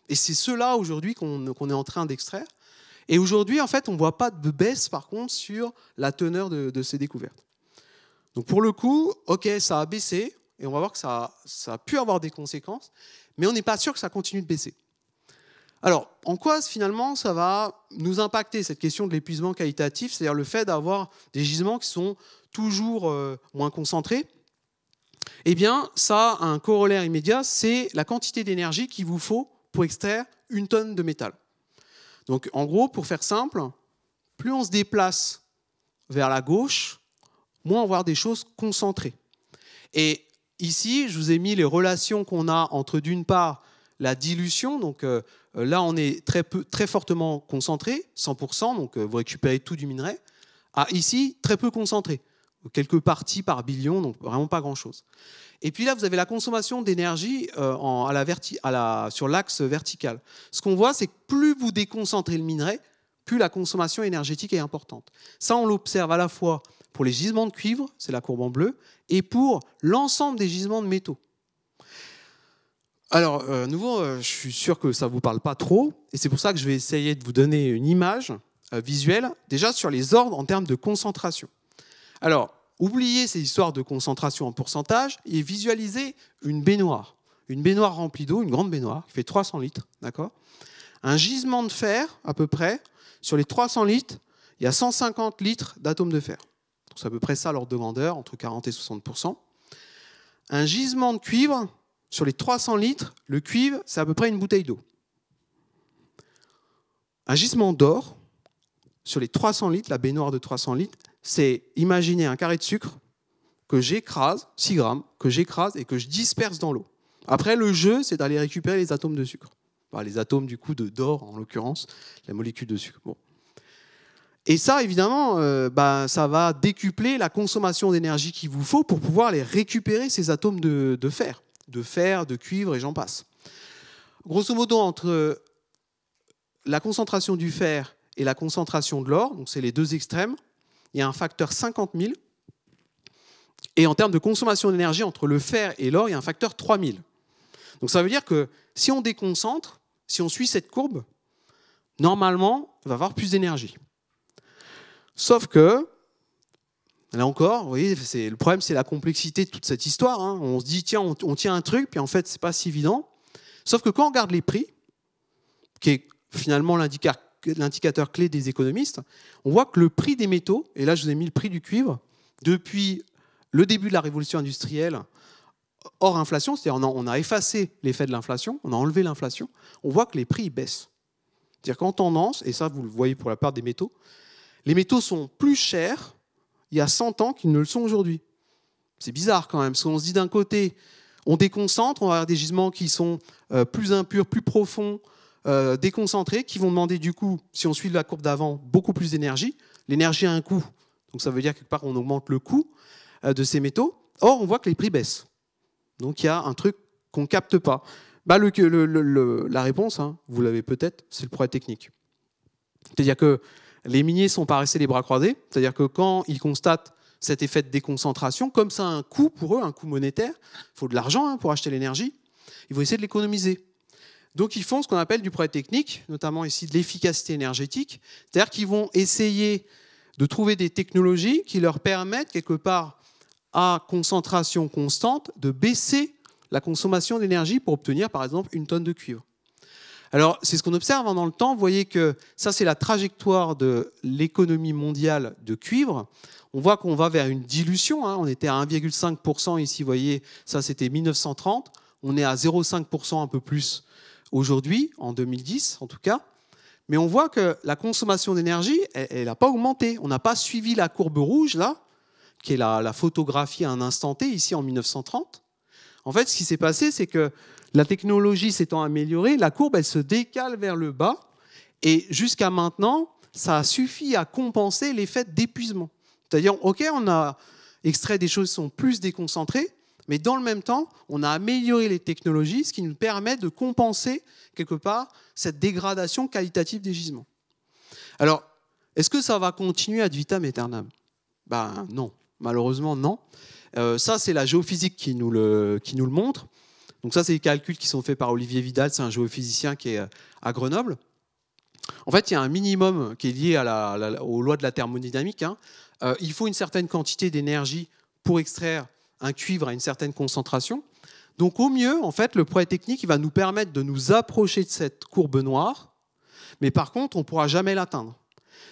Et c'est ceux-là aujourd'hui qu'on est en train d'extraire. Et aujourd'hui, en fait, on ne voit pas de baisse, par contre, sur la teneur de ces découvertes. Donc pour le coup, ok, ça a baissé, et on va voir que ça a pu avoir des conséquences, mais on n'est pas sûr que ça continue de baisser. Alors, en quoi finalement ça va nous impacter, cette question de l'épuisement qualitatif, c'est-à-dire le fait d'avoir des gisements qui sont toujours moins concentrés? Eh bien, ça a un corollaire immédiat, c'est la quantité d'énergie qu'il vous faut pour extraire une tonne de métal. Donc, en gros, pour faire simple, plus on se déplace vers la gauche, moins on va avoir des choses concentrées. Et ici, je vous ai mis les relations qu'on a entre, d'une part, la dilution, donc là, on est très fortement concentré, 100%, donc vous récupérez tout du minerai, à ici, très peu concentré, quelques parties par billion, donc vraiment pas grand-chose. Et puis là, vous avez la consommation d'énergie sur l'axe vertical. Ce qu'on voit, c'est que plus vous déconcentrez le minerai, plus la consommation énergétique est importante. Ça, on l'observe à la fois pour les gisements de cuivre, c'est la courbe en bleu, et pour l'ensemble des gisements de métaux. Alors, nouveau, je suis sûr que ça ne vous parle pas trop, et c'est pour ça que je vais essayer de vous donner une image visuelle, déjà sur les ordres en termes de concentration. Alors, oubliez ces histoires de concentration en pourcentage et visualisez une baignoire. Une baignoire remplie d'eau, une grande baignoire, qui fait 300 litres, d'accord ? Un gisement de fer, à peu près, sur les 300 litres, il y a 150 litres d'atomes de fer. C'est à peu près ça l'ordre de grandeur, entre 40 et 60%. Un gisement de cuivre, sur les 300 litres, le cuivre, c'est à peu près une bouteille d'eau. Un gisement d'or, sur les 300 litres, la baignoire de 300 litres, c'est imaginer un carré de sucre que j'écrase, 6 grammes, que j'écrase et que je disperse dans l'eau. Après, le jeu, c'est d'aller récupérer les atomes de sucre. Enfin, les atomes, du coup, d'or, en l'occurrence, la molécule de sucre. Bon. Et ça, évidemment, ça va décupler la consommation d'énergie qu'il vous faut pour pouvoir les récupérer, ces atomes de fer, de cuivre et j'en passe. Grosso modo, entre la concentration du fer et la concentration de l'or, donc c'est les deux extrêmes, il y a un facteur 50 000. Et en termes de consommation d'énergie, entre le fer et l'or, il y a un facteur 3000. Donc ça veut dire que si on déconcentre, si on suit cette courbe, normalement, on va avoir plus d'énergie. Sauf que, là encore, vous voyez, le problème, c'est la complexité de toute cette histoire. Hein. On se dit, tiens, on tient un truc, puis en fait, c'est pas si évident. Sauf que quand on regarde les prix, qui est finalement l'indicateur clé des économistes, on voit que le prix des métaux, et là, je vous ai mis le prix du cuivre, depuis le début de la révolution industrielle, hors inflation, c'est-à-dire on a effacé l'effet de l'inflation, on a enlevé l'inflation, on voit que les prix baissent. C'est-à-dire qu'en tendance, et ça, vous le voyez pour la part des métaux, les métaux sont plus chers il y a 100 ans qu'ils ne le sont aujourd'hui. C'est bizarre quand même, parce qu'on se dit d'un côté, on déconcentre, on va avoir des gisements qui sont plus impurs, plus profonds, déconcentrés, qui vont demander du coup, si on suit la courbe d'avant, beaucoup plus d'énergie. L'énergie a un coût, donc ça veut dire quelque part qu'on augmente le coût de ces métaux. Or, on voit que les prix baissent. Donc il y a un truc qu'on ne capte pas. La réponse, hein, vous l'avez peut-être, c'est le progrès technique. C'est-à-dire que les miniers sont pas restés les bras croisés, c'est-à-dire que quand ils constatent cet effet de déconcentration, comme ça a un coût pour eux, un coût monétaire, il faut de l'argent pour acheter l'énergie, ils vont essayer de l'économiser. Donc ils font ce qu'on appelle du progrès technique, notamment ici de l'efficacité énergétique, c'est-à-dire qu'ils vont essayer de trouver des technologies qui leur permettent quelque part à concentration constante de baisser la consommation d'énergie pour obtenir par exemple une tonne de cuivre. Alors, c'est ce qu'on observe dans le temps. Vous voyez que ça, c'est la trajectoire de l'économie mondiale de cuivre. On voit qu'on va vers une dilution. Hein. On était à 1,5% ici, vous voyez, ça c'était 1930. On est à 0,5% un peu plus aujourd'hui, en 2010 en tout cas, mais on voit que la consommation d'énergie, elle n'a pas augmenté. On n'a pas suivi la courbe rouge, là, qui est la photographie à un instant T, ici en 1930. En fait, ce qui s'est passé, c'est que la technologie s'étant améliorée, la courbe, elle se décale vers le bas, et jusqu'à maintenant, ça a suffi à compenser l'effet d'épuisement. C'est-à-dire, OK, on a extrait des choses qui sont plus déconcentrées, mais dans le même temps, on a amélioré les technologies, ce qui nous permet de compenser, quelque part, cette dégradation qualitative des gisements. Alors, est-ce que ça va continuer ad vitam aeternam? Ben non, malheureusement non. Ça, c'est la géophysique qui nous le montre. Donc ça, c'est les calculs qui sont faits par Olivier Vidal, c'est un géophysicien qui est à Grenoble. En fait, il y a un minimum qui est lié aux lois de la thermodynamique. Il faut une certaine quantité d'énergie pour extraire un cuivre à une certaine concentration. Donc au mieux, en fait, le progrès technique il va nous permettre de nous approcher de cette courbe noire, mais par contre, on ne pourra jamais l'atteindre.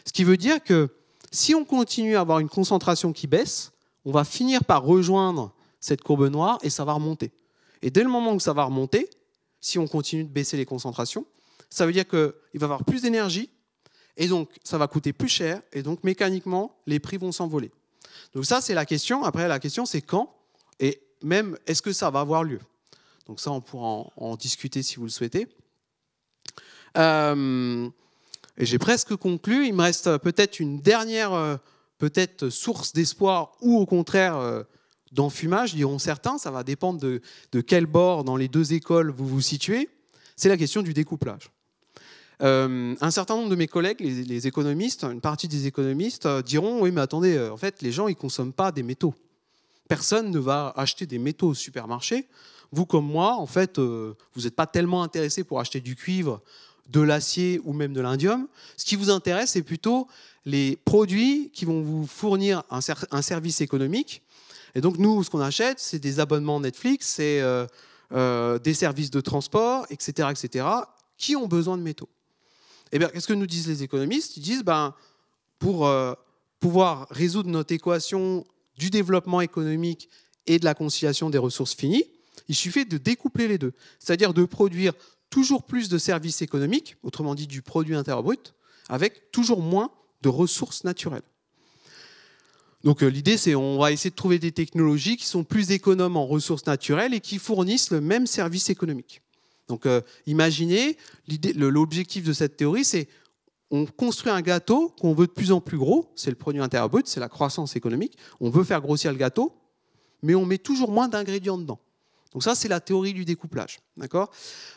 Ce qui veut dire que si on continue à avoir une concentration qui baisse, on va finir par rejoindre cette courbe noire et ça va remonter. Et dès le moment où ça va remonter, si on continue de baisser les concentrations, ça veut dire qu'il va y avoir plus d'énergie, et donc ça va coûter plus cher, et donc mécaniquement, les prix vont s'envoler. Donc ça, c'est la question. Après, la question, c'est quand, et même, est-ce que ça va avoir lieu? Donc ça, on pourra en discuter si vous le souhaitez. Et j'ai presque conclu. Il me reste peut-être une dernière source d'espoir, ou au contraire d'enfumage, diront certains. Ça va dépendre de quel bord dans les deux écoles vous vous situez. C'est la question du découplage. Un certain nombre de mes collègues, les économistes, une partie des économistes diront « Oui, mais attendez, en fait, les gens, ils ne consomment pas des métaux. Personne ne va acheter des métaux au supermarché. Vous, comme moi, en fait, vous n'êtes pas tellement intéressé pour acheter du cuivre, de l'acier ou même de l'indium. Ce qui vous intéresse, c'est plutôt les produits qui vont vous fournir un service économique. Et donc, nous, ce qu'on achète, c'est des abonnements Netflix, c'est des services de transport, etc., qui ont besoin de métaux. Eh bien, qu'est-ce que nous disent les économistes? Ils disent, pour pouvoir résoudre notre équation du développement économique et de la conciliation des ressources finies, il suffit de découpler les deux. C'est-à-dire de produire toujours plus de services économiques, autrement dit du produit intérieur brut, avec toujours moins de ressources naturelles. Donc l'idée, c'est qu'on va essayer de trouver des technologies qui sont plus économes en ressources naturelles et qui fournissent le même service économique. Donc imaginez, l'objectif de cette théorie, c'est on construit un gâteau qu'on veut de plus en plus gros, c'est le produit intérieur brut, c'est la croissance économique, on veut faire grossir le gâteau, mais on met toujours moins d'ingrédients dedans. Donc ça, c'est la théorie du découplage.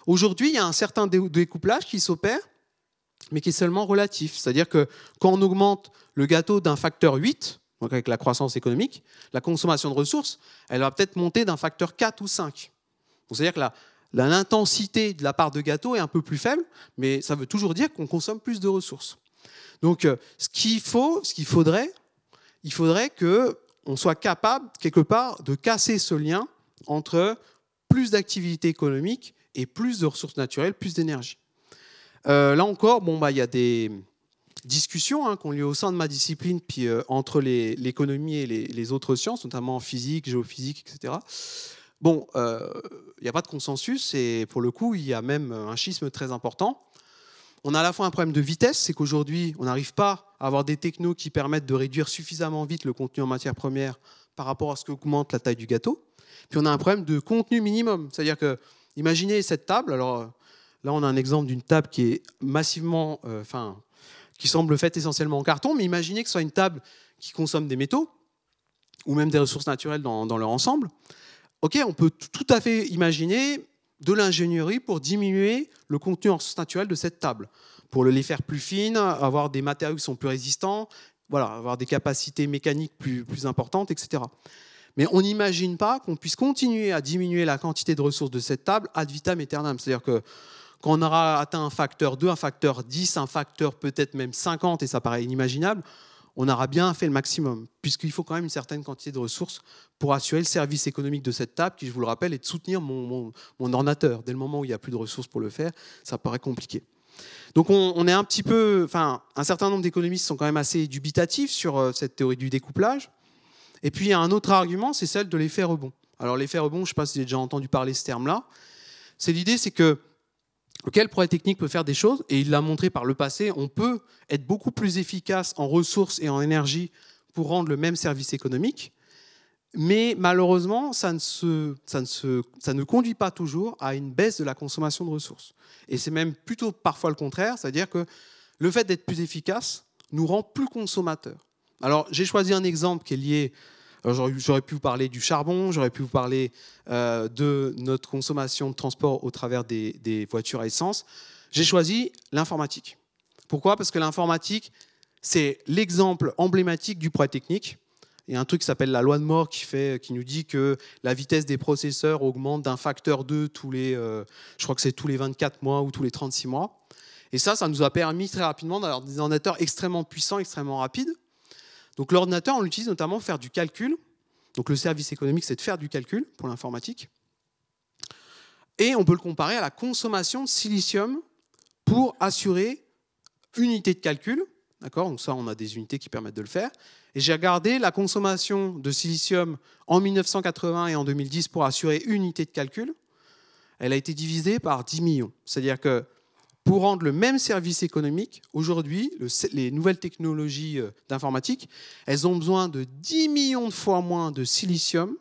Aujourd'hui, il y a un certain découplage qui s'opère, mais qui est seulement relatif. C'est-à-dire que quand on augmente le gâteau d'un facteur 8, donc avec la croissance économique, la consommation de ressources, elle va peut-être monter d'un facteur 4 ou 5. C'est-à-dire que l'intensité de la part de gâteau est un peu plus faible, mais ça veut toujours dire qu'on consomme plus de ressources. Donc, il faudrait qu'on soit capable, quelque part, de casser ce lien entre plus d'activité économique et plus de ressources naturelles, plus d'énergie. Là encore, il y a des discussions qui ont lieu au sein de ma discipline, puis entre l'économie et les autres sciences, notamment en physique, géophysique, etc. Il n'y a pas de consensus et pour le coup, il y a même un schisme très important. On a à la fois un problème de vitesse, c'est qu'aujourd'hui, on n'arrive pas à avoir des technos qui permettent de réduire suffisamment vite le contenu en matière première par rapport à ce qu'augmente la taille du gâteau. Puis on a un problème de contenu minimum, c'est-à-dire que, imaginez cette table, alors là on a un exemple d'une table qui est massivement, qui semble faite essentiellement en carton, mais imaginez que ce soit une table qui consomme des métaux, ou même des ressources naturelles dans leur ensemble. Ok, on peut tout à fait imaginer de l'ingénierie pour diminuer le contenu en ressources naturelles de cette table, pour les faire plus fines, avoir des matériaux qui sont plus résistants, avoir des capacités mécaniques plus importantes, etc. Mais on n'imagine pas qu'on puisse continuer à diminuer la quantité de ressources de cette table ad vitam aeternam. C'est-à-dire que quand on aura atteint un facteur 2, un facteur 10, un facteur peut-être même 50, et ça paraît inimaginable, on aura bien fait le maximum, puisqu'il faut quand même une certaine quantité de ressources pour assurer le service économique de cette table, qui, je vous le rappelle, est de soutenir mon ordinateur. Dès le moment où il n'y a plus de ressources pour le faire, ça paraît compliqué. Donc on est un certain nombre d'économistes sont quand même assez dubitatifs sur cette théorie du découplage. Et puis il y a un autre argument, c'est celle de l'effet rebond. Alors l'effet rebond, je ne sais pas si vous avez déjà entendu parler de ce terme-là. L'idée, c'est que Le progrès technique peut faire des choses, et il l'a montré par le passé, on peut être beaucoup plus efficace en ressources et en énergie pour rendre le même service économique, mais malheureusement, ça ne conduit pas toujours à une baisse de la consommation de ressources. Et c'est même plutôt parfois le contraire, c'est-à-dire que le fait d'être plus efficace nous rend plus consommateurs. Alors, j'ai choisi un exemple qui est lié. J'aurais pu vous parler du charbon, j'aurais pu vous parler de notre consommation de transport au travers des voitures à essence. J'ai choisi l'informatique. Pourquoi ? Parce que l'informatique, c'est l'exemple emblématique du progrès technique. Il y a un truc qui s'appelle la loi de Moore qui nous dit que la vitesse des processeurs augmente d'un facteur 2 je crois que c'est tous les 24 mois ou tous les 36 mois. Et ça nous a permis très rapidement d'avoir des ordinateurs extrêmement puissants, extrêmement rapides. Donc l'ordinateur, on l'utilise notamment pour faire du calcul. Donc le service économique, c'est de faire du calcul pour l'informatique. Et on peut le comparer à la consommation de silicium pour assurer une unité de calcul. D'accord ? Donc ça, on a des unités qui permettent de le faire. Et j'ai regardé la consommation de silicium en 1980 et en 2010 pour assurer une unité de calcul. Elle a été divisée par 10 millions. C'est-à-dire que pour rendre le même service économique, aujourd'hui, les nouvelles technologies d'informatique, elles ont besoin de 10 millions de fois moins de silicium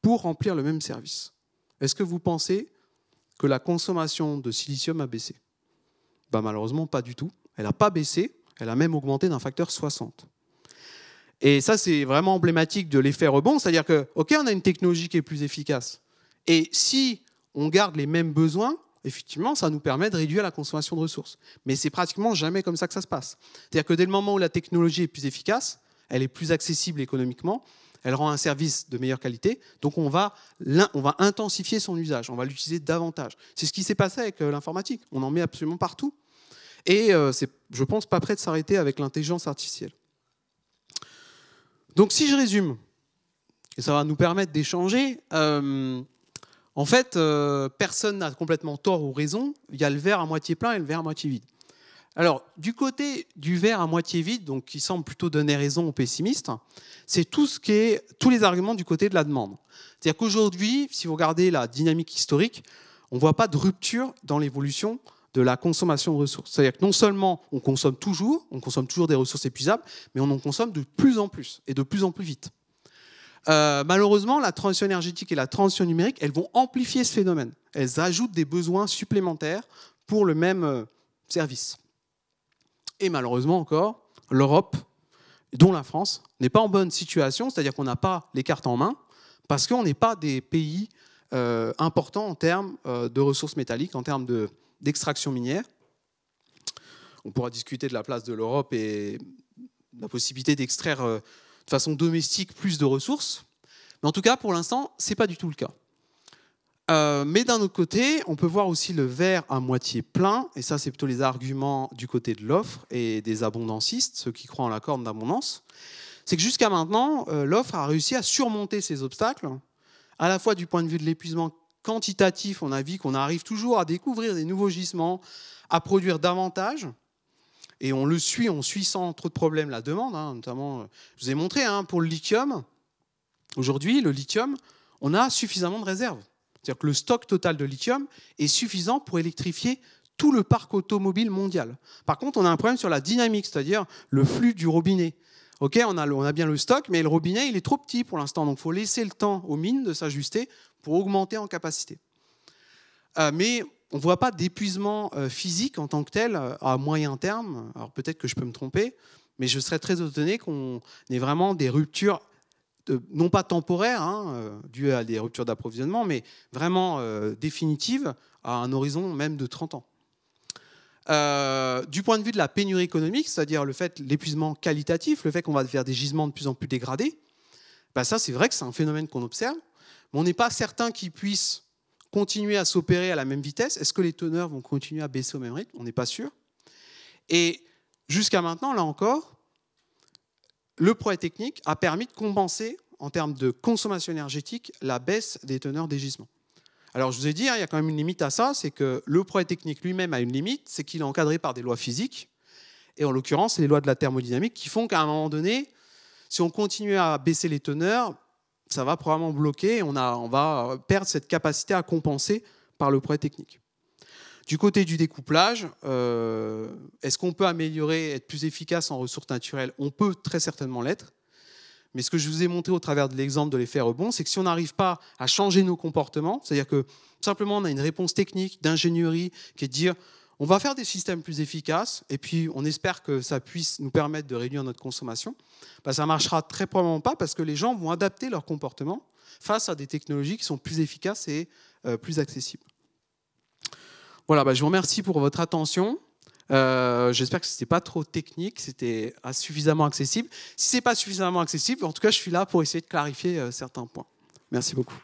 pour remplir le même service. Est-ce que vous pensez que la consommation de silicium a baissé ? Malheureusement, pas du tout. Elle n'a pas baissé, elle a même augmenté d'un facteur 60. Et ça, c'est vraiment emblématique de l'effet rebond, c'est-à-dire que, OK, on a une technologie qui est plus efficace. Et si on garde les mêmes besoins, effectivement, ça nous permet de réduire la consommation de ressources. Mais c'est pratiquement jamais comme ça que ça se passe. C'est-à-dire que dès le moment où la technologie est plus efficace, elle est plus accessible économiquement, elle rend un service de meilleure qualité, donc on va intensifier son usage, on va l'utiliser davantage. C'est ce qui s'est passé avec l'informatique. On en met absolument partout. Et c'est, je pense, pas prêt de s'arrêter avec l'intelligence artificielle. Donc si je résume, et ça va nous permettre d'échanger, en fait, personne n'a complètement tort ou raison. Il y a le verre à moitié plein et le verre à moitié vide. Alors, du côté du verre à moitié vide, donc qui semble plutôt donner raison aux pessimistes, c'est tous les arguments du côté de la demande. C'est-à-dire qu'aujourd'hui, si vous regardez la dynamique historique, on ne voit pas de rupture dans l'évolution de la consommation de ressources. C'est-à-dire que non seulement on consomme toujours des ressources épuisables, mais on en consomme de plus en plus et de plus en plus vite. Malheureusement, la transition énergétique et la transition numérique, elles vont amplifier ce phénomène. Elles ajoutent des besoins supplémentaires pour le même service. Et malheureusement encore, l'Europe, dont la France, n'est pas en bonne situation, c'est-à-dire qu'on n'a pas les cartes en main, parce qu'on n'est pas des pays importants en termes de ressources métalliques, en termes d'extraction minière. On pourra discuter de la place de l'Europe et de la possibilité d'extraire de façon domestique plus de ressources. Mais en tout cas, pour l'instant, ce n'est pas du tout le cas. Mais d'un autre côté, on peut voir aussi le verre à moitié plein, et ça, c'est plutôt les arguments du côté de l'offre et des abondancistes, ceux qui croient en la corne d'abondance. C'est que jusqu'à maintenant, l'offre a réussi à surmonter ces obstacles, à la fois du point de vue de l'épuisement quantitatif, on a vu qu'on arrive toujours à découvrir des nouveaux gisements, à produire davantage, et on suit sans trop de problèmes la demande, notamment, je vous ai montré, pour le lithium, aujourd'hui, le lithium, on a suffisamment de réserves. C'est-à-dire que le stock total de lithium est suffisant pour électrifier tout le parc automobile mondial. Par contre, on a un problème sur la dynamique, c'est-à-dire le flux du robinet. OK, on a bien le stock, mais le robinet, il est trop petit pour l'instant. Donc, il faut laisser le temps aux mines de s'ajuster pour augmenter en capacité. Mais on ne voit pas d'épuisement physique en tant que tel à moyen terme. Alors, peut-être que je peux me tromper, mais je serais très étonné qu'on ait vraiment des ruptures non pas temporaires, dues à des ruptures d'approvisionnement, mais vraiment définitives à un horizon même de 30 ans. Du point de vue de la pénurie économique, c'est-à-dire l'épuisement qualitatif, le fait qu'on va faire des gisements de plus en plus dégradés, ça c'est vrai que c'est un phénomène qu'on observe, mais on n'est pas certain qu'ils puissent continuer à s'opérer à la même vitesse. Est-ce que les teneurs vont continuer à baisser au même rythme ? On n'est pas sûr. Et jusqu'à maintenant, là encore, le progrès technique a permis de compenser, en termes de consommation énergétique, la baisse des teneurs des gisements. Alors, je vous ai dit, il y a quand même une limite à ça, c'est que le progrès technique lui-même a une limite, c'est qu'il est encadré par des lois physiques, et en l'occurrence, c'est les lois de la thermodynamique qui font qu'à un moment donné, si on continue à baisser les teneurs, ça va probablement bloquer, et on va perdre cette capacité à compenser par le progrès technique. Du côté du découplage, est-ce qu'on peut améliorer, être plus efficace en ressources naturelles? On peut très certainement l'être. Mais ce que je vous ai montré au travers de l'exemple de l'effet rebond, c'est que si on n'arrive pas à changer nos comportements, c'est-à-dire que simplement on a une réponse technique, d'ingénierie, qui est de dire on va faire des systèmes plus efficaces, et puis on espère que ça puisse nous permettre de réduire notre consommation, ça ne marchera très probablement pas parce que les gens vont adapter leur comportement face à des technologies qui sont plus efficaces et plus accessibles. Voilà, je vous remercie pour votre attention. J'espère que ce n'était pas trop technique, c'était suffisamment accessible. Si ce n'est pas suffisamment accessible, en tout cas, je suis là pour essayer de clarifier certains points. Merci beaucoup.